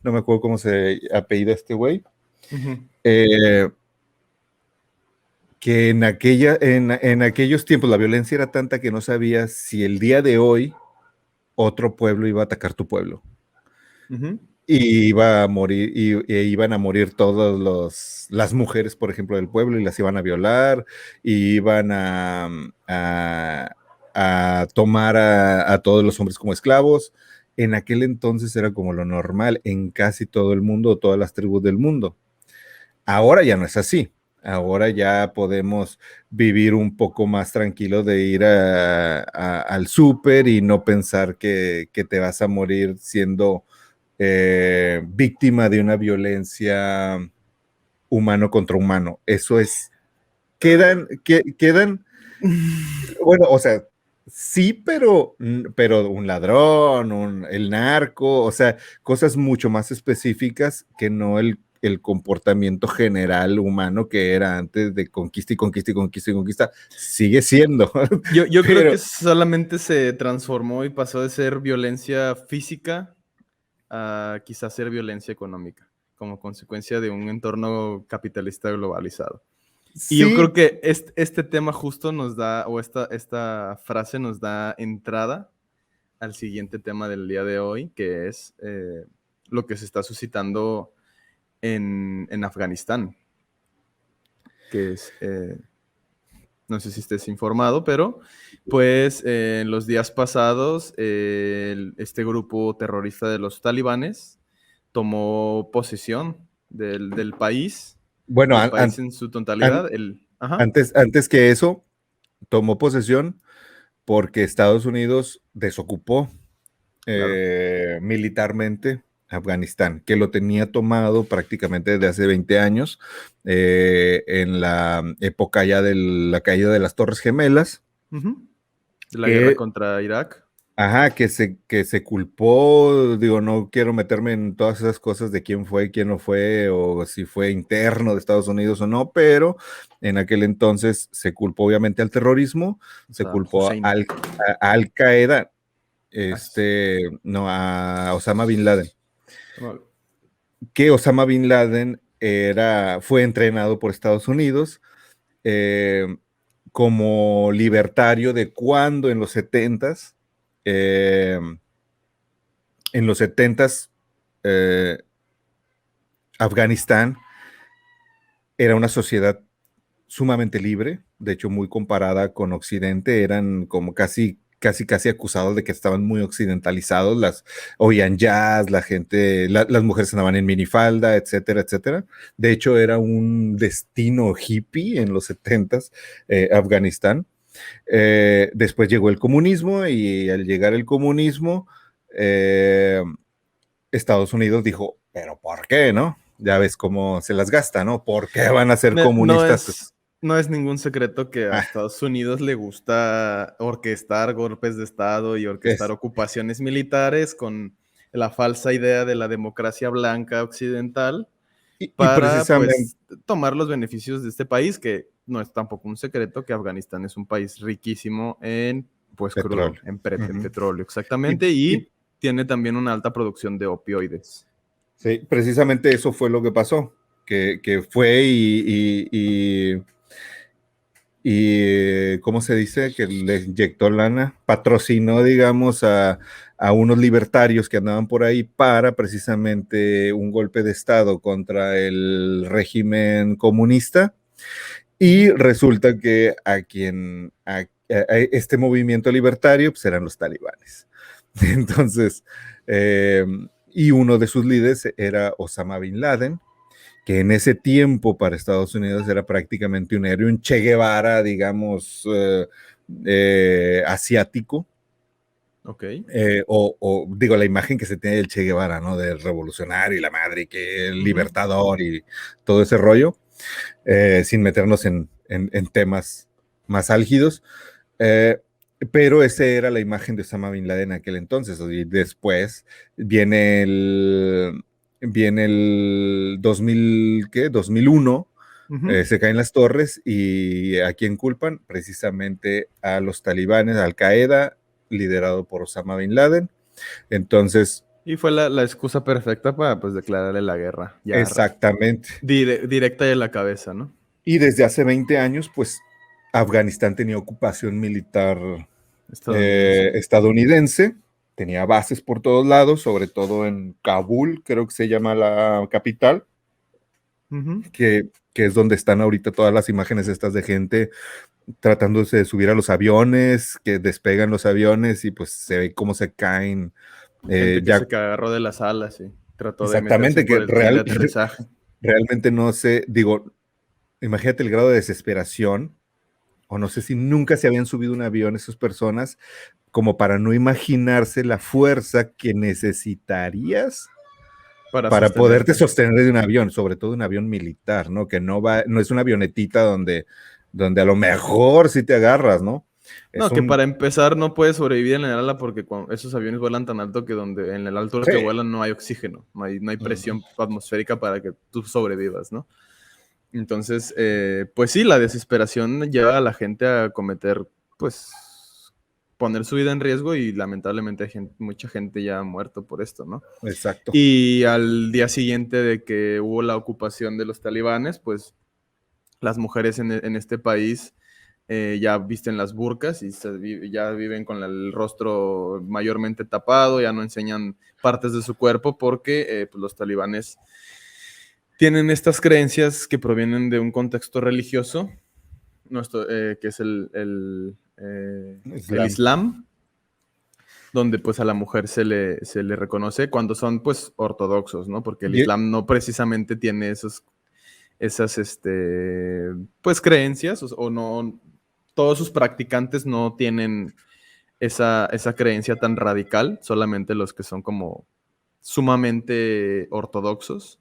no me acuerdo cómo se apellida este güey, Ujú. eh, que en aquellos tiempos la violencia era tanta que no sabías si el día de hoy otro pueblo iba a atacar tu pueblo. Ujú. Y iba a morir, e iban a morir todas las mujeres, por ejemplo, del pueblo, y las iban a violar, y iban a tomar a todos los hombres como esclavos. En aquel entonces era como lo normal en casi todo el mundo, todas las tribus del mundo. Ahora ya no es así. Ahora ya podemos vivir un poco más tranquilo de ir al súper y no pensar que te vas a morir siendo víctima de una violencia humano contra humano. Eso es, quedan, bueno, o sea, sí, pero un ladrón, el narco, o sea, cosas mucho más específicas que no el comportamiento general humano que era antes de conquista y conquista y conquista y conquista, sigue siendo, Yo creo que pero solamente se transformó y pasó de ser violencia física a quizás ser violencia económica, como consecuencia de un entorno capitalista globalizado. Y yo creo sí, que este tema justo nos da, o esta frase nos da entrada al siguiente tema del día de hoy, que es lo que se está suscitando en Afganistán, que es, no sé si estés informado, pero pues en los días pasados este grupo terrorista de los talibanes tomó posesión bueno, del país en su totalidad. Ajá, antes que eso, tomó posesión porque Estados Unidos desocupó claro. militarmente Afganistán, que lo tenía tomado prácticamente desde hace 20 años, en la época ya de la caída de las Torres Gemelas, Ujú. De la guerra que, contra Irak. Ajá, que se culpó, digo, no quiero meterme en todas esas cosas de quién fue, quién no fue, o si fue interno de Estados Unidos o no, pero en aquel entonces se culpó obviamente al terrorismo, O se sea, culpó Hussein. a Al Qaeda, Ah, sí. no, a Osama Bin Laden, Vale. que Osama Bin Laden fue entrenado por Estados Unidos eh, como libertario de cuando eh, en los setentas eh, Afganistán era una sociedad sumamente libre, de hecho muy comparada con Occidente, eran como casi acusados de que estaban muy occidentalizados, oían jazz, las mujeres andaban en minifalda, etcétera, etcétera. De hecho era un destino hippie en los setentas, Afganistán. Después llegó el comunismo y al llegar el comunismo, eh, Estados Unidos dijo, pero ¿por qué, no? Ya ves cómo se las gasta, ¿no? ¿Por qué van a ser No comunistas? es, no es ningún secreto que a Ah, Estados Unidos le gusta orquestar golpes de Estado y orquestar es, ocupaciones militares con la falsa idea de la democracia blanca occidental y para, precisamente pues, tomar los beneficios de este país, que no es tampoco un secreto que Afganistán es un país riquísimo en, pues, crudo, petróleo. en Ujú. petróleo, Y, exactamente, y y tiene también una alta producción de opioides. sí, precisamente eso fue lo que pasó, que fue ¿cómo se dice? Que le inyectó lana, patrocinó, digamos, a unos libertarios que andaban por ahí para precisamente un golpe de Estado contra el régimen comunista. Y resulta que este movimiento libertario pues eran los talibanes. Entonces, eh, y uno de sus líderes era Osama Bin Laden, que en ese tiempo para Estados Unidos era prácticamente un héroe, un Che Guevara, digamos, asiático, Ok. digo, la imagen que se tiene del Che Guevara, ¿no? Del revolucionario y la madre, que el Ujú. libertador y todo ese rollo, sin meternos en temas más álgidos. Eh, pero esa era la imagen de Osama Bin Laden en aquel entonces. Y después viene viene el 2000, ¿qué? 2001, Ujú. se caen las torres y ¿a quién culpan? Precisamente a los talibanes, Al Qaeda, liderado por Osama Bin Laden. Entonces, Y fue la excusa perfecta para, pues, declararle la guerra, ya exactamente. directa y de la cabeza, ¿no? Y desde hace 20 años, pues Afganistán tenía ocupación militar Estadounidense. estadounidense, tenía bases por todos lados, sobre todo en Kabul, creo que se llama la capital, Ujú. que es donde están ahorita todas las imágenes estas de gente tratándose de subir a los aviones, que despegan los aviones y pues se ve cómo se caen. Gente que Ya se agarró de las alas y trató de meterse exactamente, por el tren de aterrizaje. realmente no sé, digo, imagínate el grado de desesperación, o no sé si nunca se habían subido un avión esas personas, como para no imaginarse la fuerza que necesitarías Para para poderte sostenerte. sostener de un avión, sobre todo un avión militar, ¿no? Que no es una avionetita donde a lo mejor sí te agarras, ¿no? No, Es que un, para empezar no puedes sobrevivir en el ala porque esos aviones vuelan tan alto que donde en la altura sí. que vuelan no hay oxígeno, no hay Ujú. presión atmosférica para que tú sobrevivas, ¿no? Entonces, pues sí, la desesperación lleva a la gente a cometer, pues, poner su vida en riesgo y lamentablemente mucha gente ya ha muerto por esto, ¿no? Exacto. Y al día siguiente de que hubo la ocupación de los talibanes, pues las mujeres en este país ya visten las burkas y ya viven con el rostro mayormente tapado, ya no enseñan partes de su cuerpo porque pues los talibanes tienen estas creencias que provienen de un contexto religioso, que es el Islam. Islam, donde pues a la mujer se le reconoce cuando son pues ortodoxos, ¿no? Porque el Y- Islam no precisamente tiene esas pues creencias o no, todos sus practicantes no tienen esa creencia tan radical, solamente los que son como sumamente ortodoxos.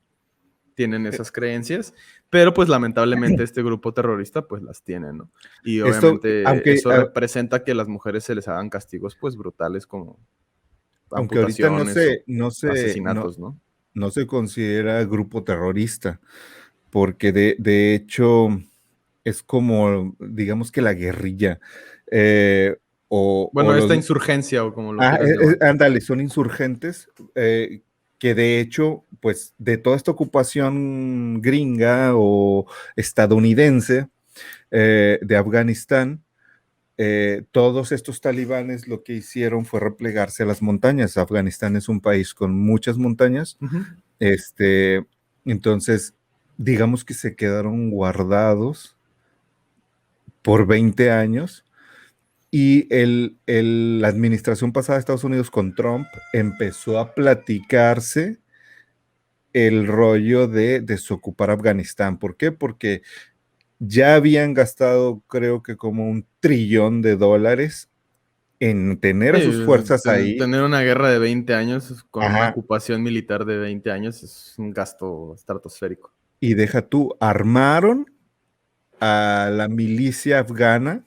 tienen esas creencias, pero pues lamentablemente este grupo terrorista pues las tiene, ¿no? Y Esto, obviamente eso representa que las mujeres se les hagan castigos pues brutales como aunque ahorita amputaciones o asesinatos, ¿no? no se considera grupo terrorista, porque de hecho es como, digamos que la guerrilla, bueno, esta insurgencia o como lo quieras llamar. Ándale, son insurgentes, que de hecho, pues de toda esta ocupación gringa o estadounidense de Afganistán, todos estos talibanes lo que hicieron fue replegarse a las montañas. Afganistán es un país con muchas montañas, entonces digamos que se quedaron guardados por 20 años y la administración pasada de Estados Unidos con Trump empezó a platicarse el rollo de desocupar Afganistán. ¿Por qué? Porque ya habían gastado, creo que como $1 trillón en tener a sus fuerzas ahí. Tener una guerra de 20 años con una ocupación militar de 20 años es un gasto estratosférico. Y deja tú, armaron a la milicia afgana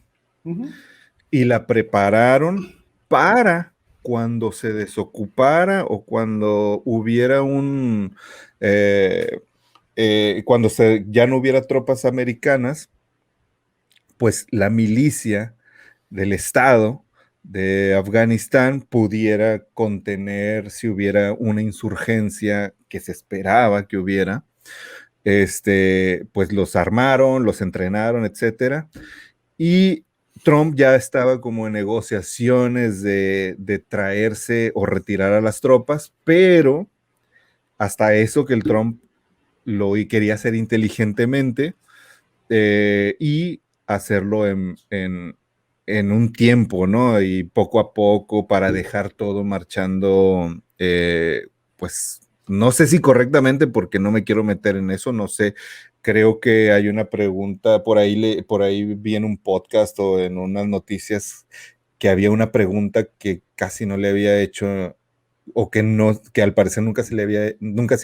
y la prepararon para cuando se desocupara o cuando hubiera cuando ya no hubiera tropas americanas, pues la milicia del Estado de Afganistán pudiera contener si hubiera una insurgencia que se esperaba que hubiera. Pues los armaron, los entrenaron, etcétera. Y Trump ya estaba como en negociaciones de traerse o retirar a las tropas, pero hasta eso que el Trump quería hacer inteligentemente y hacerlo en un tiempo, ¿no? Y poco a poco para dejar todo marchando, pues no sé si correctamente, porque no me quiero meter en eso, no sé. Creo que hay una pregunta, por ahí vi en un podcast o en unas noticias que había una pregunta que casi no le había hecho o que al parecer nunca se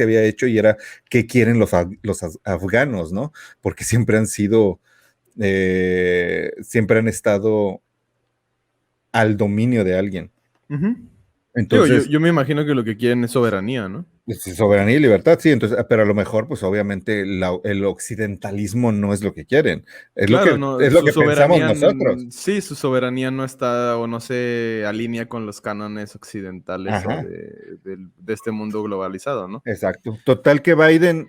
había hecho, y era ¿qué quieren los afganos, no? Porque siempre han estado al dominio de alguien. Entonces, yo me imagino que lo que quieren es soberanía, ¿no? Soberanía y libertad, sí, entonces, pero a lo mejor, pues obviamente el occidentalismo no es lo que quieren, es Claro, lo que pensamos nosotros. Sí, su soberanía no está o no se alinea con los cánones occidentales o de este mundo globalizado, ¿no? Exacto. Total que Biden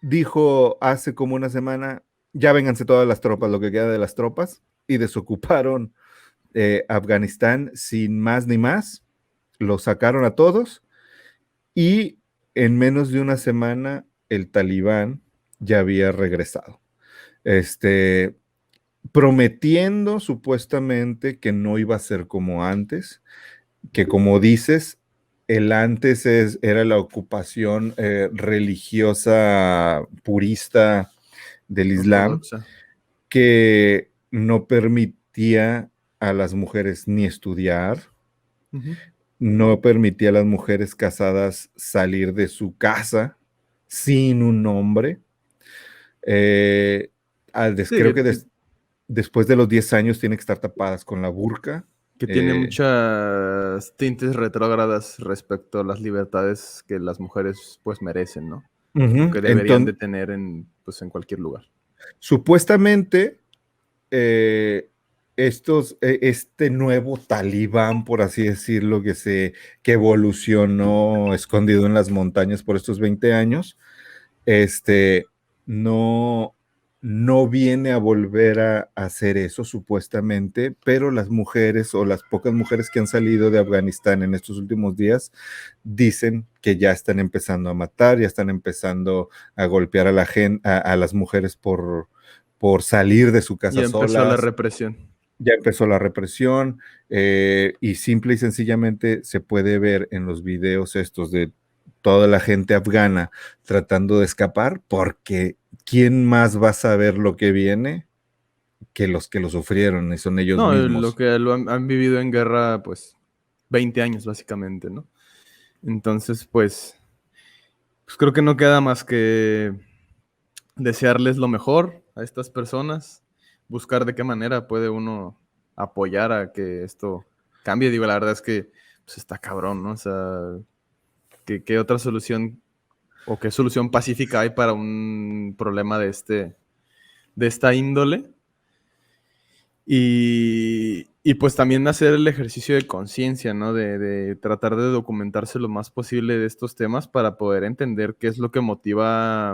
dijo hace como una semana, ya vénganse todas las tropas, lo que queda de las tropas, y desocuparon Afganistán sin más ni más, lo sacaron a todos, y en menos de una semana el talibán ya había regresado. Prometiendo supuestamente que no iba a ser como antes, que como dices, el antes era la ocupación religiosa purista del Islam, Ortodoxa. que no permitía a las mujeres ni estudiar, no permitía a las mujeres casadas salir de su casa sin un hombre. Creo que después de los 10 años tiene que estar tapadas con la burka. Que tiene muchas tintes retrógradas respecto a las libertades que las mujeres pues merecen, ¿no? Que deberían de tener en cualquier lugar. Supuestamente, este nuevo talibán, por así decirlo, que evolucionó escondido en las montañas por estos 20 años, no viene a volver a hacer eso supuestamente, pero las mujeres o las pocas mujeres que han salido de Afganistán en estos últimos días dicen que ya están empezando a matar, ya están empezando a golpear a las mujeres por salir de su casa solas. Ya empezó la represión. Ya empezó la represión, y simple y sencillamente se puede ver en los videos estos de toda la gente afgana tratando de escapar, porque ¿quién más va a saber lo que viene que los que lo sufrieron? Y son ellos mismos. Lo que han vivido en guerra, pues, 20 años básicamente, ¿no? Entonces, pues, Pues creo que no queda más que desearles lo mejor a estas personas, buscar de qué manera puede uno apoyar a que esto cambie. Digo, la verdad es que pues, está cabrón, ¿no? O sea, ¿qué otra solución o qué solución pacífica hay para un problema de esta índole? Y pues también hacer el ejercicio de conciencia, ¿no? De tratar de documentarse lo más posible de estos temas para poder entender qué es lo que motiva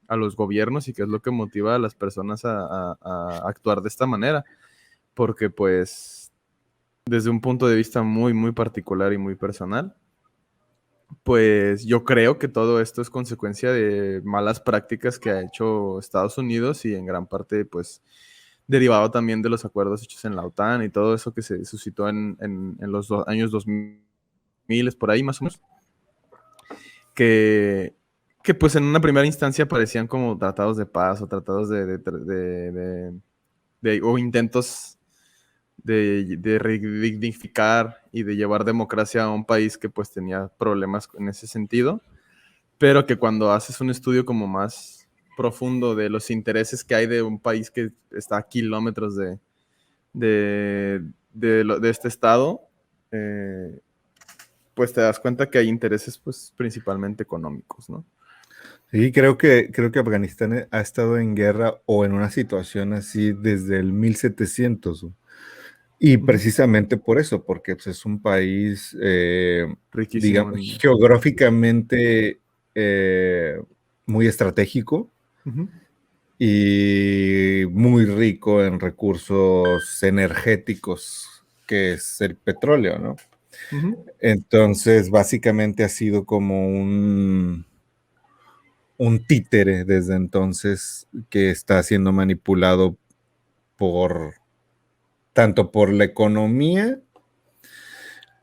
a los gobiernos y qué es lo que motiva a las personas a actuar de esta manera. Porque pues desde un punto de vista muy, muy particular y muy personal, pues yo creo que todo esto es consecuencia de malas prácticas que ha hecho Estados Unidos y en gran parte pues derivado también de los acuerdos hechos en la OTAN y todo eso que se suscitó en los años 2000, por ahí más o menos, que, que pues en una primera instancia parecían como tratados de paz o tratados o intentos de redignificar y de llevar democracia a un país que pues tenía problemas en ese sentido, pero que cuando haces un estudio como más profundo de los intereses que hay de un país que está a kilómetros de este estado, eh, pues te das cuenta que hay intereses pues principalmente económicos, ¿no? Sí, creo que Afganistán ha estado en guerra o en una situación así desde el 1700. Y precisamente por eso, porque pues, es un país, Riquísimo. digamos, geográficamente muy estratégico Uh-huh. y muy rico en recursos energéticos, que es el petróleo, ¿no? Uh-huh. Entonces, básicamente ha sido como un títere desde entonces que está siendo manipulado por tanto por la economía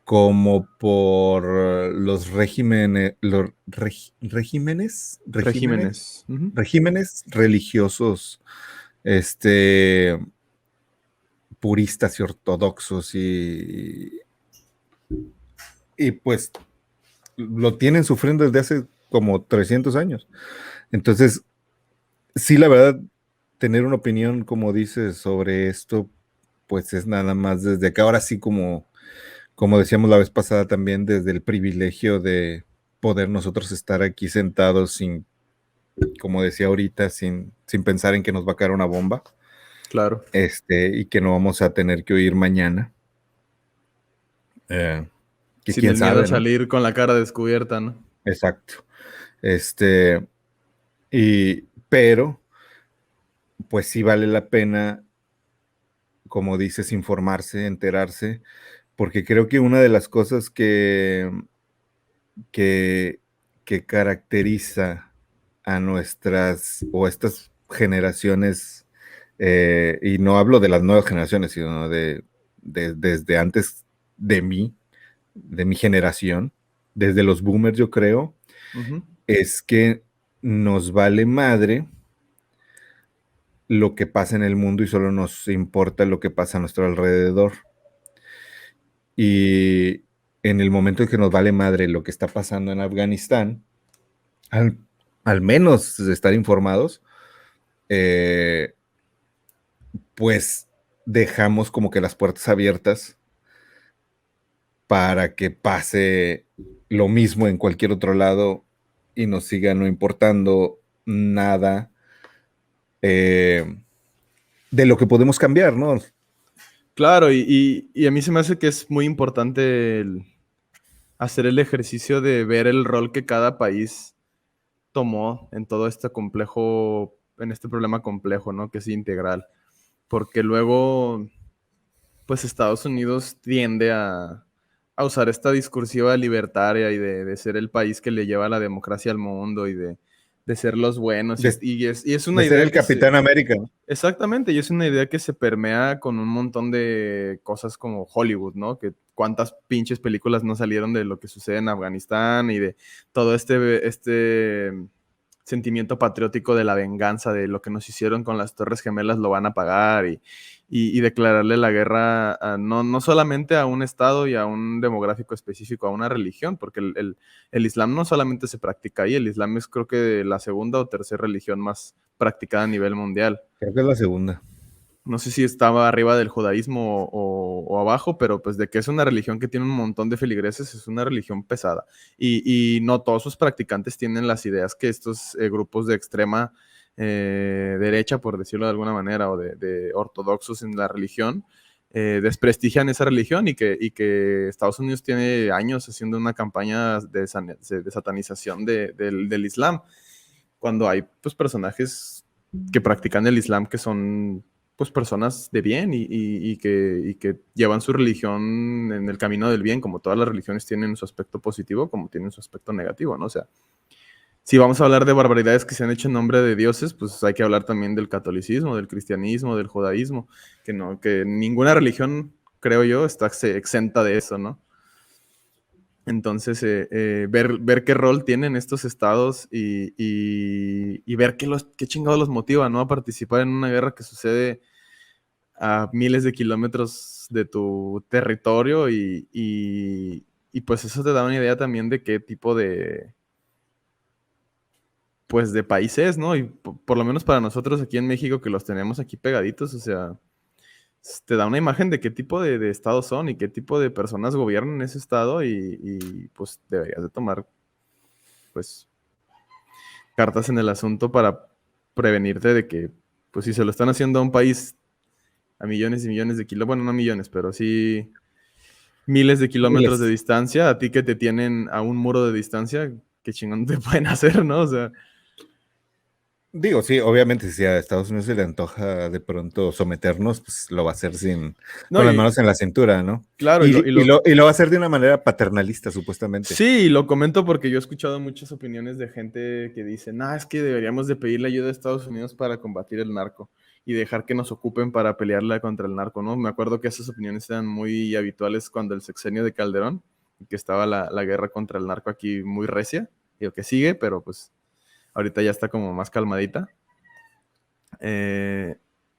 como por Regímenes. Uh-huh. regímenes religiosos, puristas y ortodoxos y pues lo tienen sufriendo desde hace como 300 años. Entonces, sí, la verdad, tener una opinión, como dices, sobre esto, pues es nada más desde acá. Ahora sí, como decíamos la vez pasada también, desde el privilegio de poder nosotros estar aquí sentados sin, como decía ahorita, sin pensar en que nos va a caer una bomba, Claro. y que no vamos a tener que oír mañana. Que Sin quién el miedo a sabe, ¿no? salir con la cara descubierta, ¿no? Exacto. Este, pero, pues sí vale la pena, como dices, informarse, enterarse, porque creo que una de las cosas que, que caracteriza a nuestras o estas generaciones, y no hablo de las nuevas generaciones, sino desde antes de mí, de mi generación, desde los boomers, yo creo, Uh-huh. es que nos vale madre lo que pasa en el mundo y solo nos importa lo que pasa a nuestro alrededor. Y en el momento en que nos vale madre lo que está pasando en Afganistán, al, al menos estar informados, eh, pues dejamos como que las puertas abiertas para que pase lo mismo en cualquier otro lado y nos siga no importando nada de lo que podemos cambiar, ¿no? Claro, y a mí se me hace que es muy importante hacer el ejercicio de ver el rol que cada país tomó en todo este complejo, en este problema complejo, ¿no? Que es integral. Porque luego, pues Estados Unidos tiende a usar esta discursiva libertaria y de ser el país que le lleva la democracia al mundo y de ser los buenos. De, Y es una de ser idea el que se... Capitán América, ¿no? Exactamente, y es una idea que se permea con un montón de cosas como Hollywood, ¿no? Que cuántas pinches películas no salieron de lo que sucede en Afganistán y de todo este sentimiento patriótico de la venganza, de lo que nos hicieron con las Torres Gemelas lo van a pagar y declararle la guerra no solamente a un estado y a un demográfico específico, a una religión, porque el Islam no solamente se practica ahí, el Islam es creo que la segunda o tercera religión más practicada a nivel mundial. Creo que es la segunda. No sé si estaba arriba del judaísmo o abajo, pero pues de que es una religión que tiene un montón de feligreses, es una religión pesada. Y no todos sus practicantes tienen las ideas que estos grupos de extrema derecha, por decirlo de alguna manera, o de ortodoxos en la religión, desprestigian esa religión y que Estados Unidos tiene años haciendo una campaña de satanización del Islam, cuando hay pues personajes que practican el Islam que son pues personas de bien y que llevan su religión en el camino del bien, como todas las religiones tienen su aspecto positivo, como tienen su aspecto negativo, ¿no? O sea, si vamos a hablar de barbaridades que se han hecho en nombre de dioses, pues hay que hablar también del catolicismo, del cristianismo, del judaísmo, que ninguna religión, creo yo, está exenta de eso, ¿no? Entonces, ver qué rol tienen estos estados y ver qué chingados los motiva, ¿no? A participar en una guerra que sucede a miles de kilómetros de tu territorio y pues eso te da una idea también de qué tipo pues de países, ¿no? Y por lo menos para nosotros aquí en México que los tenemos aquí pegaditos, o sea, te da una imagen de qué tipo de estados son y qué tipo de personas gobiernan ese estado pues deberías de tomar pues cartas en el asunto para prevenirte de que pues si se lo están haciendo a un país a millones y millones de kilómetros, bueno, no millones, pero sí miles de kilómetros de Miles. distancia, a ti que te tienen a un muro de distancia, qué chingón te pueden hacer, ¿no? O sea, Digo, sí, obviamente si a Estados Unidos se le antoja de pronto someternos, pues lo va a hacer no, con las manos en la cintura, ¿no? claro, Y lo va a hacer de una manera paternalista, supuestamente. sí, lo comento porque yo he escuchado muchas opiniones de gente que dice, no, es que deberíamos de pedirle ayuda a Estados Unidos para combatir el narco y dejar que nos ocupen para pelearla contra el narco, ¿no? Me acuerdo que esas opiniones eran muy habituales cuando el sexenio de Calderón, que estaba la guerra contra el narco aquí muy recia, y lo que sigue, pero pues ahorita ya está como más calmadita.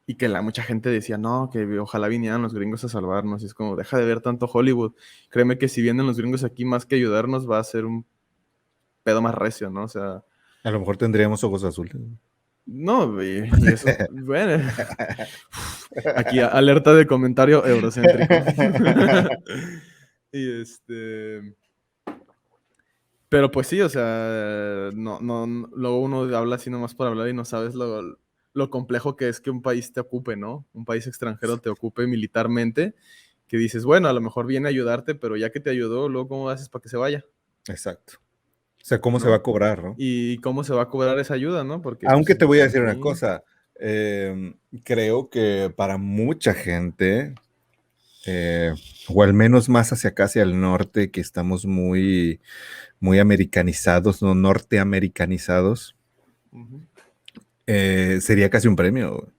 Y que mucha gente decía, no, que ojalá vinieran los gringos a salvarnos. Y es como, deja de ver tanto Hollywood. Créeme que si vienen los gringos aquí más que ayudarnos, va a ser un pedo más recio, ¿no? O sea, A lo mejor tendríamos ojos azules. no, y eso, bueno, aquí alerta de comentario eurocéntrico. Y pero pues sí, o sea, luego uno habla así nomás por hablar y no sabes lo complejo que es que un país te ocupe, ¿no? Un país extranjero te ocupe militarmente, que dices, bueno, a lo mejor viene a ayudarte, pero ya que te ayudó, luego ¿cómo haces para que se vaya? Exacto. O sea, ¿cómo se va ¿No? a cobrar, no? Y cómo se va a cobrar esa ayuda, ¿no? Porque pues Aunque te voy a estamos decir una ahí. cosa, creo que para mucha gente, o al menos más hacia acá, hacia el norte, que estamos muy, muy americanizados, no norteamericanizados, Ujú. sería casi un premio.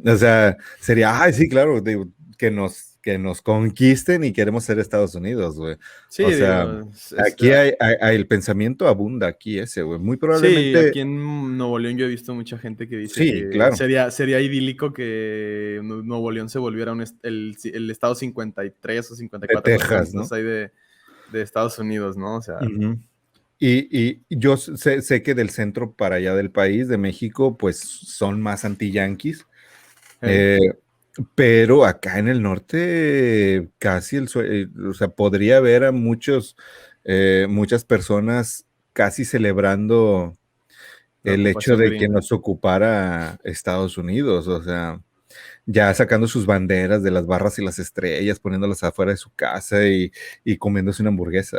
O sea, sería, ay, sí, claro, digo, que nos conquisten y queremos ser Estados Unidos, güey. Sí, O sea, digo, aquí el pensamiento abunda aquí ese, güey. Muy sí, probablemente, aquí en Nuevo León yo he visto mucha gente que dice sí, que claro, sería idílico que Nuevo León se volviera el estado 53 o de 54 Texas, cuántos ¿no? hay de Estados Unidos, ¿no? O sea, Ujú. Y yo sé que del centro para allá del país, de México, pues son más anti-yanquis. hey, Eh, pero acá en el norte, casi o sea, podría haber a muchas personas casi celebrando la el hecho ocupación de que gringa. nos ocupara Estados Unidos, o sea, ya sacando sus banderas de las barras y las estrellas, poniéndolas afuera de su casa y comiéndose una hamburguesa.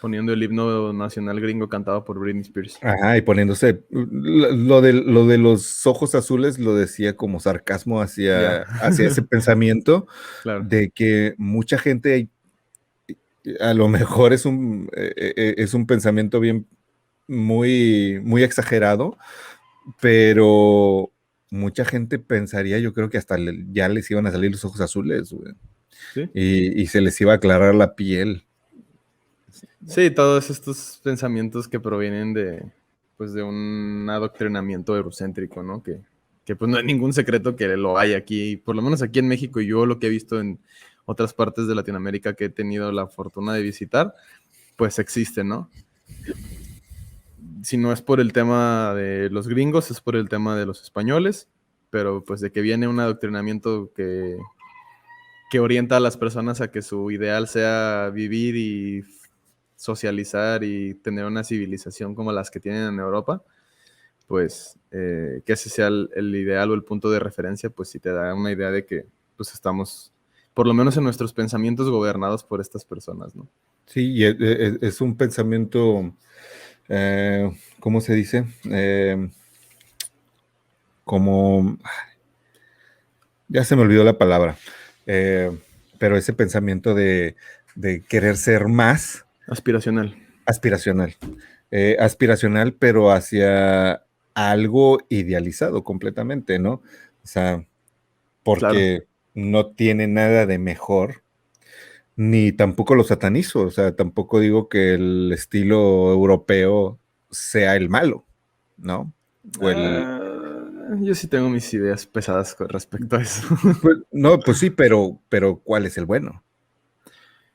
Poniendo el himno nacional gringo cantado por Britney Spears. Ajá, y poniéndose, lo de los ojos azules lo decía como sarcasmo Ya, hacia ese pensamiento claro. de que mucha gente, a lo mejor es un pensamiento bien, muy, muy exagerado, pero mucha gente pensaría, yo creo que hasta ya les iban a salir los ojos azules, güey, Sí, y se les iba a aclarar la piel. sí, todos estos pensamientos que provienen pues, de un adoctrinamiento eurocéntrico, ¿no? Que que pues no es ningún secreto que lo hay aquí, por lo menos aquí en México, y yo lo que he visto en otras partes de Latinoamérica que he tenido la fortuna de visitar, pues existe, ¿no? Si no es por el tema de los gringos, es por el tema de los españoles, pero pues de que viene un adoctrinamiento que orienta a las personas a que su ideal sea vivir y socializar y tener una civilización como las que tienen en Europa, pues que ese sea el ideal o el punto de referencia, pues sí te da una idea de que pues estamos, por lo menos en nuestros pensamientos, gobernados por estas personas, ¿no? Sí, y es un pensamiento, ¿cómo se dice? Como, ya se me olvidó la palabra, pero ese pensamiento de querer ser más Aspiracional. aspiracional, aspiracional, pero hacia algo idealizado completamente, ¿no? O sea, Claro. porque no tiene nada de mejor, ni tampoco lo satanizo, o sea, tampoco digo que el estilo europeo sea el malo, ¿no? O el, Yo sí tengo mis ideas pesadas con respecto a eso. pues, no, pues sí, pero ¿cuál es el bueno?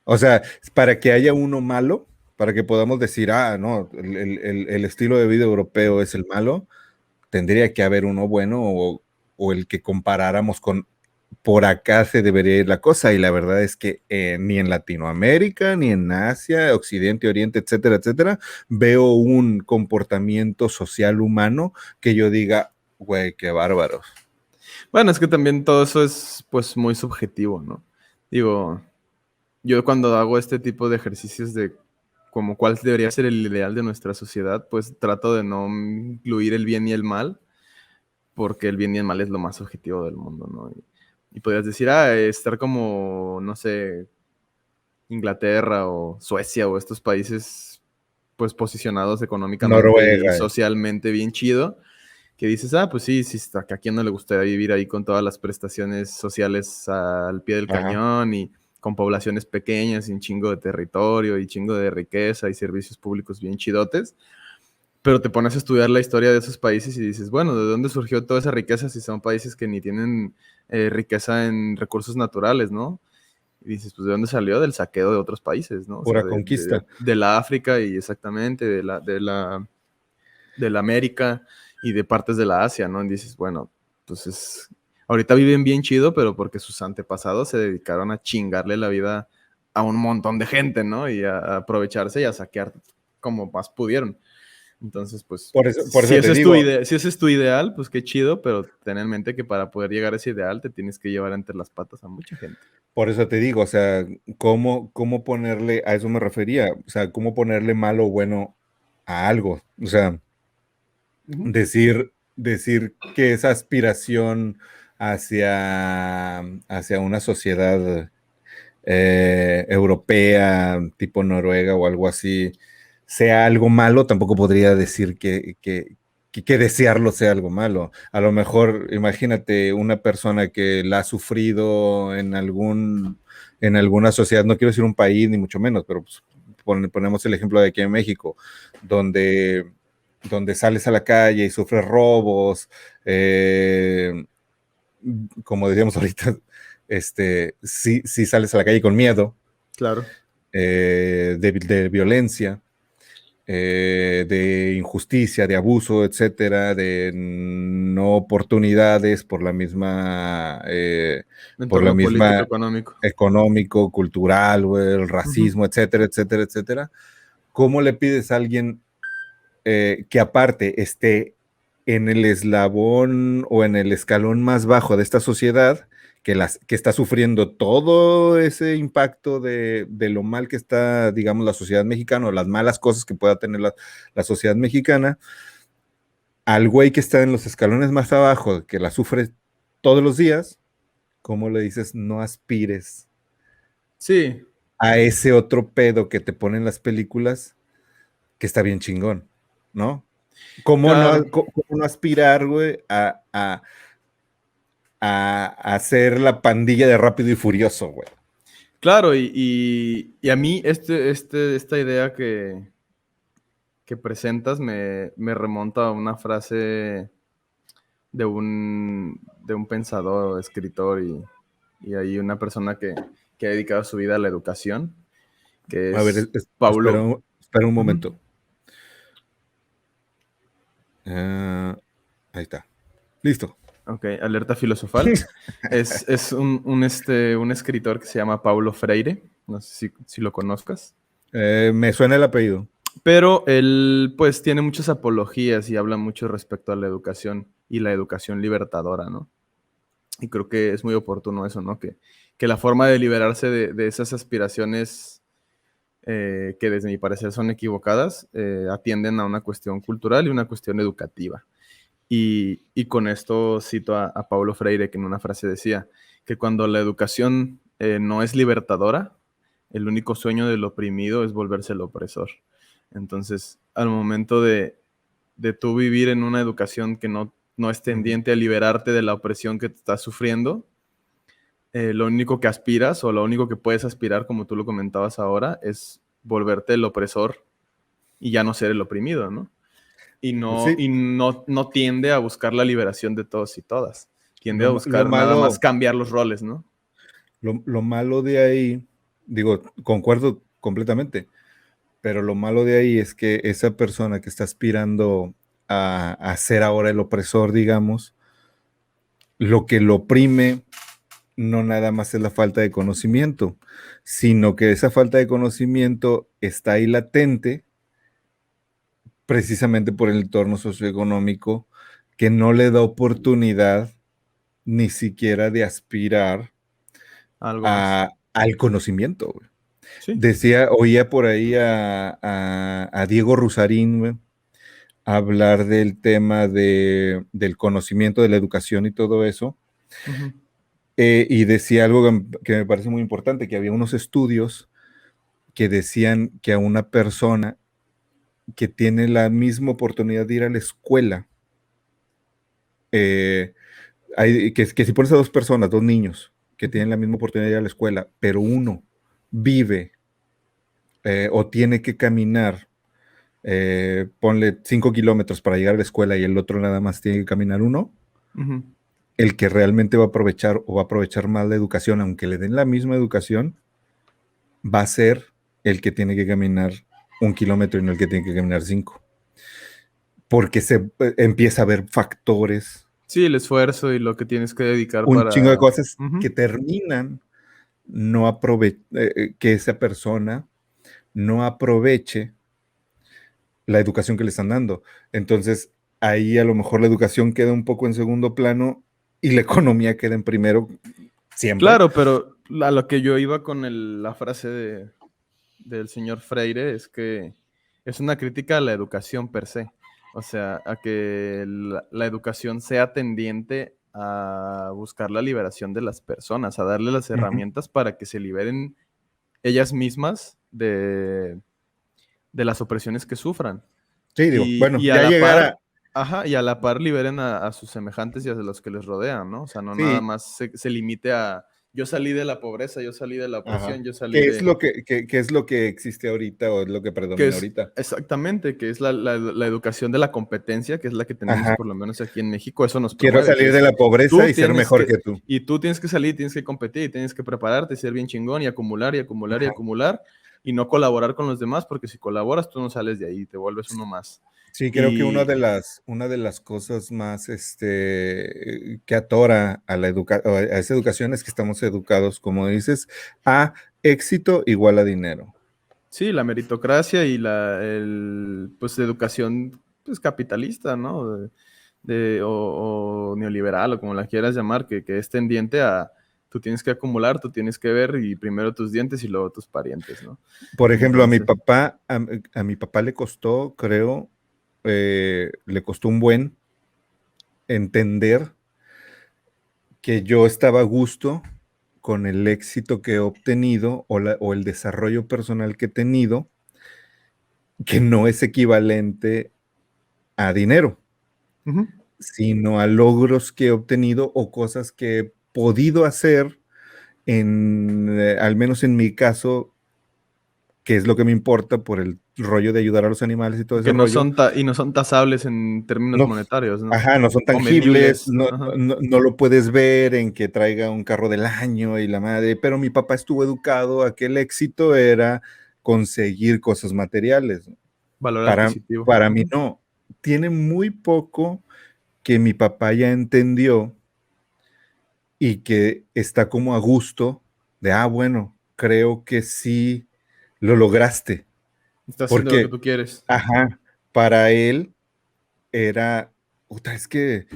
O sea, para que haya uno malo, para que podamos decir, ah, no, el estilo de vida europeo es el malo, tendría que haber uno bueno o el que comparáramos con por acá se debería ir la cosa, y la verdad es que ni en Latinoamérica, ni en Asia, Occidente, Oriente, etcétera, etcétera, veo un comportamiento social humano que yo diga, güey, qué bárbaros. Bueno, es que también todo eso es pues muy subjetivo, ¿no? Digo, yo cuando hago este tipo de ejercicios de como cuál debería ser el ideal de nuestra sociedad, pues trato de no incluir el bien y el mal, porque el bien y el mal es lo más objetivo del mundo, ¿no? Y podrías decir, estar como, no sé, Inglaterra o Suecia o estos países, pues posicionados económicamente y Noruega. socialmente bien chido, que dices, pues sí, sí, está, que a quién no le gustaría vivir ahí con todas las prestaciones sociales al pie del Ajá. cañón y con poblaciones pequeñas y un chingo de territorio y chingo de riqueza y servicios públicos bien chidotes. Pero te pones a estudiar la historia de esos países y dices, bueno, ¿de dónde surgió toda esa riqueza si son países que ni tienen riqueza en recursos naturales, ¿no? Y dices, pues ¿de dónde salió? Del saqueo de otros países, ¿no? O sea, Pura conquista. de la África y exactamente de la América y de partes de la Asia, ¿no? Y dices, bueno, entonces, ahorita viven bien chido, pero porque sus antepasados se dedicaron a chingarle la vida a un montón de gente, ¿no? Y a aprovecharse y a saquear como más pudieron. Entonces, pues, Por si eso te ese es digo, si ese es tu ideal, pues qué chido, pero ten en mente que para poder llegar a ese ideal te tienes que llevar entre las patas a mucha gente. por eso te digo, o sea, ¿cómo ponerle, a eso me refería, o sea, cómo ponerle malo o bueno a algo? O sea, Ujú. decir que esa aspiración hacia una sociedad europea, tipo Noruega o algo así, sea algo malo, tampoco podría decir que desearlo sea algo malo. A lo mejor, imagínate una persona que la ha sufrido en alguna sociedad, no quiero decir un país ni mucho menos, pero pues, ponemos el ejemplo de aquí en México, donde, donde sales a la calle y sufres robos, como decíamos ahorita, si sales a la calle con miedo, Claro. de violencia, de injusticia, de abuso, etcétera, de no oportunidades por la Entorno político, misma económico. económico, cultural, o el Ujú. racismo, etcétera, etcétera, etcétera. ¿Cómo le pides a alguien que aparte esté en el eslabón o en el escalón más bajo de esta sociedad, que está sufriendo todo ese impacto de lo mal que está, digamos, la sociedad mexicana, o las malas cosas que pueda tener la sociedad mexicana, al güey que está en los escalones más abajo, que la sufre todos los días? ¿Cómo le dices no aspires Sí, a ese otro pedo que te ponen las películas, que está bien chingón, ¿no? claro. Cómo no aspirar, güey, a ser la pandilla de Rápido y Furioso, güey? Claro, y a mí esta idea que presentas me remonta a una frase de un pensador, escritor y hay una persona que ha dedicado su vida a la educación, que A ver, es espera, Paulo. espera un Ujú. momento. Ah, ahí está. Listo. Ok, alerta filosofal. Es un escritor que se llama Paulo Freire, no sé si lo conozcas, Me suena el apellido. pero él pues tiene muchas apologías y habla mucho respecto a la educación y la educación libertadora, ¿no? Y creo que es muy oportuno eso, ¿no? Que la forma de liberarse de esas aspiraciones que desde mi parecer son equivocadas, atienden a una cuestión cultural y una cuestión educativa. Y con esto cito a Paulo Freire, que en una frase decía que cuando la educación no es libertadora, el único sueño del oprimido es volverse el opresor. Entonces, al momento de tú vivir en una educación que no es tendiente a liberarte de la opresión que te estás sufriendo, lo único que aspiras o lo único que puedes aspirar, como tú lo comentabas ahora, es volverte el opresor y ya no ser el oprimido, ¿no? Sí, No tiende a buscar la liberación de todos y todas. Tiende a lo buscar nada más malo, cambiar los roles, ¿no? lo malo de ahí, digo, concuerdo completamente, pero lo malo de ahí es que esa persona que está aspirando a ser ahora el opresor, digamos, lo que lo oprime no nada más es la falta de conocimiento, sino que esa falta de conocimiento está ahí latente precisamente por el entorno socioeconómico que no le da oportunidad ni siquiera de aspirar Algo más. al conocimiento. Güey. Sí. Oía por ahí a Diego Rusarín, güey, hablar del tema del conocimiento, de la educación y todo eso, Ujú. y decía algo que me parece muy importante, que había unos estudios que decían que a una persona que tiene la misma oportunidad de ir a la escuela, eh, que si pones a dos personas, dos niños, que Ujú. tienen la misma oportunidad de ir a la escuela, pero uno vive o tiene que caminar, ponle 5 kilómetros para llegar a la escuela y el otro nada más tiene que caminar uno, Ujú. el que realmente va a aprovechar o va a aprovechar más la educación, aunque le den la misma educación, va a ser el que tiene que caminar 1 kilómetro y no el que tiene que caminar 5. Porque se empieza a ver factores, Sí, el esfuerzo y lo que tienes que dedicar un chingo de para... cosas Ujú. que terminan no que esa persona no aproveche la educación que le están dando. Entonces, ahí a lo mejor la educación queda un poco en segundo plano y la economía queda en primero siempre. Claro, pero a lo que yo iba con la frase del señor Freire es que es una crítica a la educación per se. O sea, a que la educación sea tendiente a buscar la liberación de las personas, a darle las Ujú. herramientas para que se liberen ellas mismas de las opresiones que sufran. Sí, digo, bueno, Y a ya la llegar par, a, ajá, y a la par liberen a sus semejantes y a los que les rodean, ¿no? O sea, no nada sí, más se limite a yo salí de la pobreza, yo salí de la ajá. opresión, yo salí ¿Qué es de... lo qué es lo que existe ahorita o es lo que Que predomina es ahorita? exactamente, que es la educación de la competencia, que es la que tenemos Ajá. por lo menos aquí en México, eso nos Quiero promueve, que salir de es la pobreza tú y ser tienes mejor que, que tú. y tú tienes que salir, tienes que competir, tienes que prepararte, ser bien chingón y acumular y acumular y Ajá. acumular y no colaborar con los demás, porque si colaboras tú no sales de ahí, te vuelves uno más. Sí, creo que Y una de las cosas más que atora a a esa educación es que estamos educados, como dices, a éxito igual a dinero. sí, la meritocracia y pues educación pues capitalista, ¿no? O neoliberal o como la quieras llamar, que es tendiente a tú tienes que acumular, tú tienes que ver y primero tus dientes y luego tus parientes, ¿no? Por ejemplo, Entonces, a mi papá le costó, creo, le costó un buen entender que yo estaba a gusto con el éxito que he obtenido o el desarrollo personal que he tenido, que no es equivalente a dinero, ujú, sino a logros que he obtenido o cosas que he podido hacer al menos en mi caso, que es lo que me importa por rollo de ayudar a los animales y todo ese Que no rollo. son y no son tasables en términos No, monetarios, ¿no? ajá, no son O tangibles, medibles. Ajá. no lo puedes ver en que traiga un carro del año y la madre, pero mi papá estuvo educado a que el éxito era conseguir cosas materiales. Valor Para, adquisitivo. para mí no. Tiene muy poco que mi papá ya entendió y que está como a gusto de, bueno, creo que sí lo lograste. Estás haciendo lo que Porque, tú quieres. ajá, para él era, puta, es que,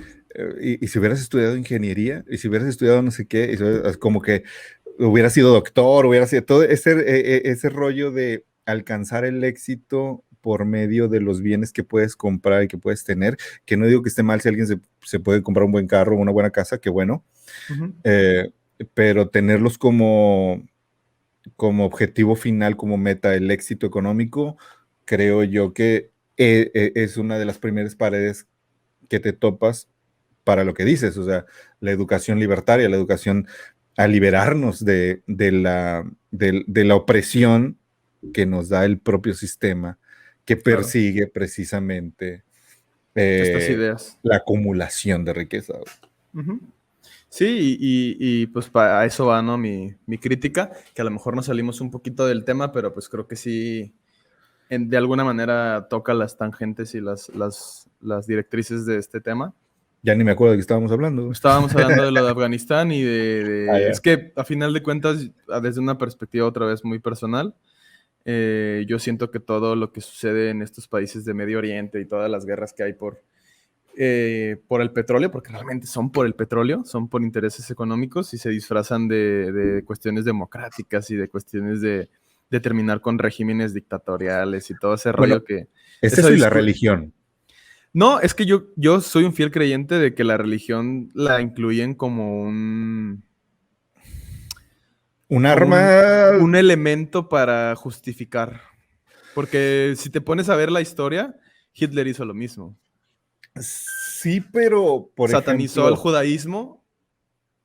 y si hubieras estudiado ingeniería, y si hubieras estudiado no sé qué, como que hubiera sido doctor, hubiera sido todo ese rollo de alcanzar el éxito por medio de los bienes que puedes comprar y que puedes tener, que no digo que esté mal si alguien se puede comprar un buen carro o una buena casa, que bueno, Ujú. eh, pero tenerlos como objetivo final, como meta, el éxito económico, creo yo que es una de las primeras paredes que te topas para lo que dices, o sea, la educación libertaria, la educación a liberarnos de la opresión que nos da el propio sistema que Claro. persigue precisamente Estas ideas. la acumulación de riqueza. Ujú. Sí, y pues a eso va, ¿no? Mi crítica, que a lo mejor nos salimos un poquito del tema, pero pues creo que sí, de alguna manera toca las tangentes y las directrices de este tema. Ya ni me acuerdo de qué estábamos hablando. Estábamos hablando de lo de Afganistán y Ya. es que a final de cuentas, desde una perspectiva otra vez muy personal, yo siento que todo lo que sucede en estos países de Medio Oriente y todas las guerras que hay por el petróleo, porque realmente son por el petróleo, son por intereses económicos y se disfrazan de cuestiones democráticas y de cuestiones de terminar con regímenes dictatoriales y todo ese Bueno, rollo que... es Esa eso y la religión. No, es que yo soy un fiel creyente de que la religión la incluyen como Un como arma, un elemento para justificar. Porque si te pones a ver la historia, Hitler hizo lo mismo. sí, pero, por Satanizó al ejemplo, judaísmo.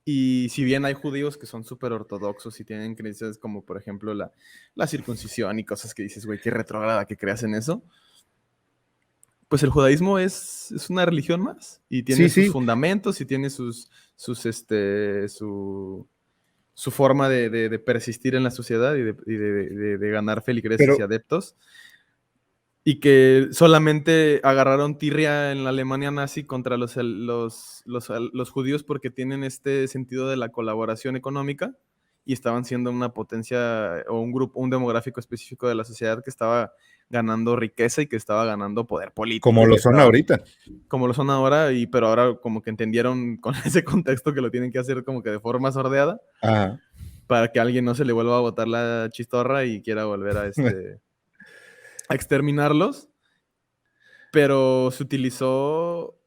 Y si bien hay judíos que son súper ortodoxos y tienen creencias como, por ejemplo, la circuncisión y cosas que dices, güey, qué retrógrada que creas en eso, pues el judaísmo es una religión más y tiene sí, sus sí, fundamentos y tiene su forma de persistir en la sociedad y de ganar feligreses y pero, adeptos. Y que solamente agarraron tirria en la Alemania nazi contra los judíos porque tienen este sentido de la colaboración económica y estaban siendo una potencia o un grupo, un demográfico específico de la sociedad que estaba ganando riqueza y que estaba ganando poder político como y lo que son estaba, ahorita. como lo son ahora, pero ahora como que entendieron con ese contexto que lo tienen que hacer como que de forma sordeada Ajá. para que a alguien no se le vuelva a botar la chistorra y quiera volver a exterminarlos, pero se utilizó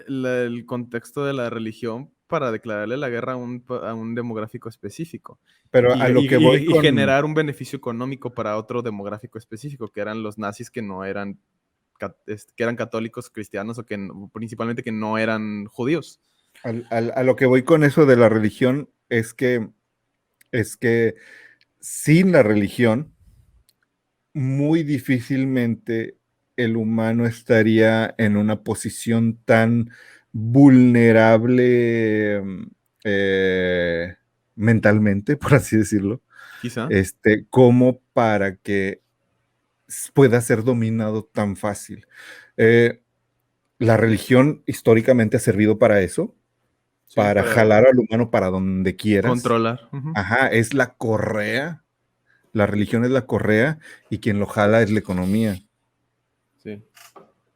el contexto de la religión para declararle la guerra a un demográfico específico Pero y, a lo que y- voy y- y con, generar un beneficio económico para otro demográfico específico, que eran los nazis que no eran, que eran católicos cristianos o principalmente que no eran judíos. a lo que voy con eso de la religión es que sin la religión, muy difícilmente el humano estaría en una posición tan vulnerable eh, mentalmente, por así decirlo, Quizá. como para que pueda ser dominado tan fácil. Eh, la religión históricamente ha servido para eso, Sí, para para jalar al humano para donde quieras. controlar. Ujú. Ajá, es la correa. La religión es la correa y quien lo jala es la economía. Sí.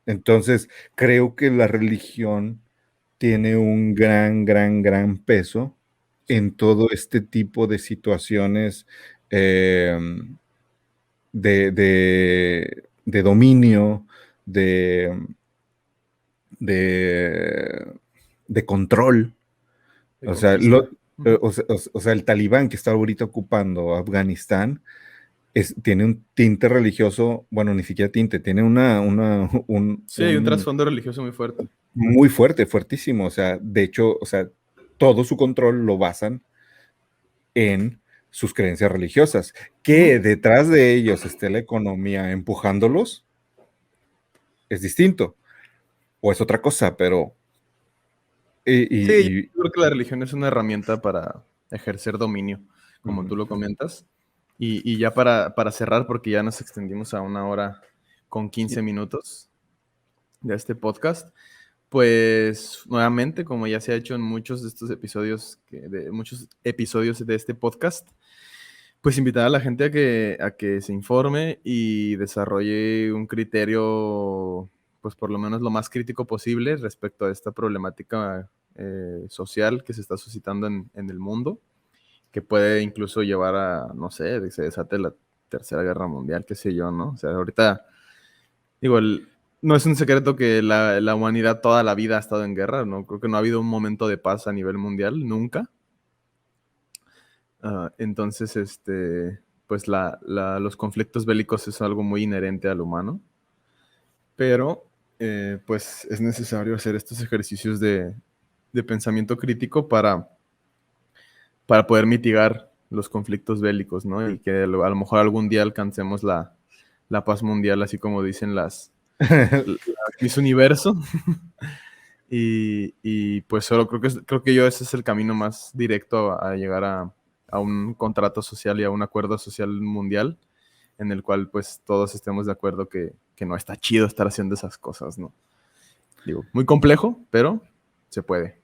Entonces, creo que la religión tiene un gran, gran, gran peso Sí. en todo este tipo de situaciones eh, de dominio, de, de, de control. De O sea, conquista. Ujú. o sea, el talibán que está ahorita ocupando Afganistán tiene un tinte religioso, bueno, ni siquiera tinte, tiene Sí, hay un trasfondo religioso muy fuerte. muy fuerte, fuertísimo. O sea, de hecho, o sea, todo su control lo basan en sus creencias religiosas. Que detrás de ellos esté la economía empujándolos, es distinto, o es otra cosa, pero... Sí, yo creo que la religión es una herramienta para ejercer dominio, como tú lo comentas. Y ya para cerrar, porque ya nos extendimos a 1 hora con 15 minutos de este podcast, pues nuevamente, como ya se ha hecho en muchos de estos episodios, muchos episodios de este podcast, pues invitar a la gente a que se informe y desarrolle un criterio, pues por lo menos lo más crítico posible respecto a esta problemática social que se está suscitando en el mundo, que puede incluso llevar a, no sé, que se desate la Tercera Guerra Mundial, qué sé yo, ¿no? O sea, ahorita, digo, no es un secreto que la humanidad toda la vida ha estado en guerra, ¿no? Creo que no ha habido un momento de paz a nivel mundial, nunca. Entonces, pues los conflictos bélicos es algo muy inherente al humano, pero pues es necesario hacer estos ejercicios de pensamiento crítico para poder mitigar los conflictos bélicos, ¿no? Y que a lo mejor algún día alcancemos la paz mundial, así como dicen las Miss Universo. y pues solo creo que yo ese es el camino más directo a llegar a un contrato social y a un acuerdo social mundial en el cual pues todos estemos de acuerdo que no está chido estar haciendo esas cosas, ¿no? Digo, muy complejo, pero se puede.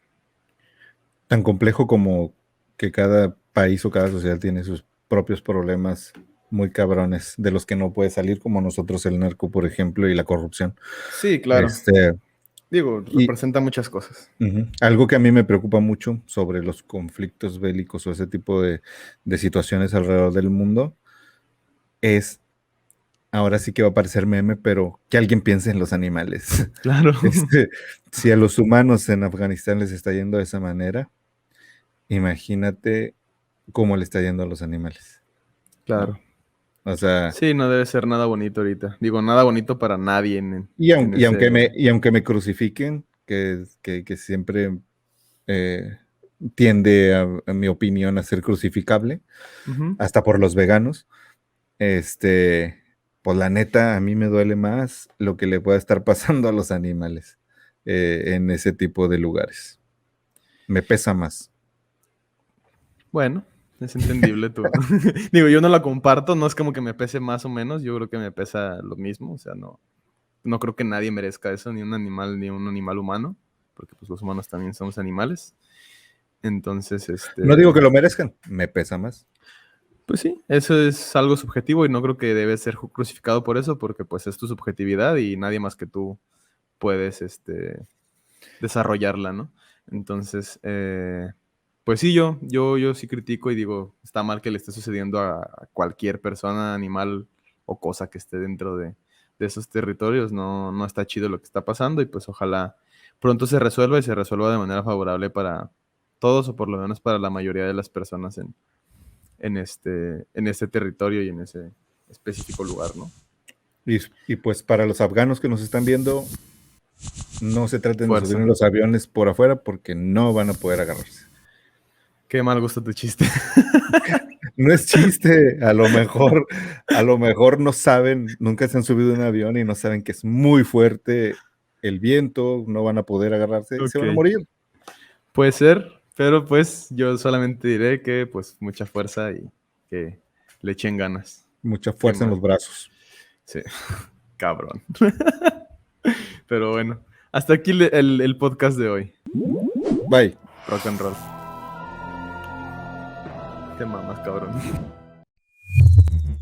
Tan complejo como que cada país o cada sociedad tiene sus propios problemas muy cabrones de los que no puede salir, como nosotros el narco, por ejemplo, y la corrupción. Sí, claro. Digo, representa muchas cosas. Algo que a mí me preocupa mucho sobre los conflictos bélicos o ese tipo de situaciones alrededor del mundo es, ahora sí que va a parecer meme, pero que alguien piense en los animales. Claro. Si a los humanos en Afganistán les está yendo de esa manera, imagínate cómo le está yendo a los animales. Claro. O sea... Sí, no debe ser nada bonito ahorita. Digo, nada bonito para nadie. Aunque me crucifiquen, que siempre tiende a mi opinión a ser crucificable, hasta por los veganos, pues la neta, a mí me duele más lo que le pueda estar pasando a los animales en ese tipo de lugares. Me pesa más. Bueno, es entendible tú. Digo, yo no la comparto, no es como que me pese más o menos, yo creo que me pesa lo mismo, o sea, no creo que nadie merezca eso, ni un animal humano, porque pues los humanos también somos animales. Entonces, No digo que lo merezcan, me pesa más. Pues sí, eso es algo subjetivo y no creo que debe ser crucificado por eso, porque pues es tu subjetividad y nadie más que tú puedes desarrollarla, ¿no? Entonces, pues sí, yo sí critico y digo, está mal que le esté sucediendo a cualquier persona, animal o cosa que esté dentro de esos territorios. No está chido lo que está pasando y pues ojalá pronto se resuelva y se resuelva de manera favorable para todos o por lo menos para la mayoría de las personas en este territorio y en ese específico lugar, ¿no? Y pues para los afganos que nos están viendo, no se traten Fuerza. de subir en los aviones por afuera porque no van a poder agarrarse. Qué mal gusta tu chiste. No es chiste, a lo mejor no saben, nunca se han subido a un avión y no saben que es muy fuerte el viento, no van a poder agarrarse y se van a morir. Puede ser, pero pues yo solamente diré que pues mucha fuerza y que le echen ganas. Mucha fuerza en los brazos. Sí, cabrón. Pero bueno, hasta aquí el podcast de hoy. Bye. Rock and roll. Te mamas, cabrón.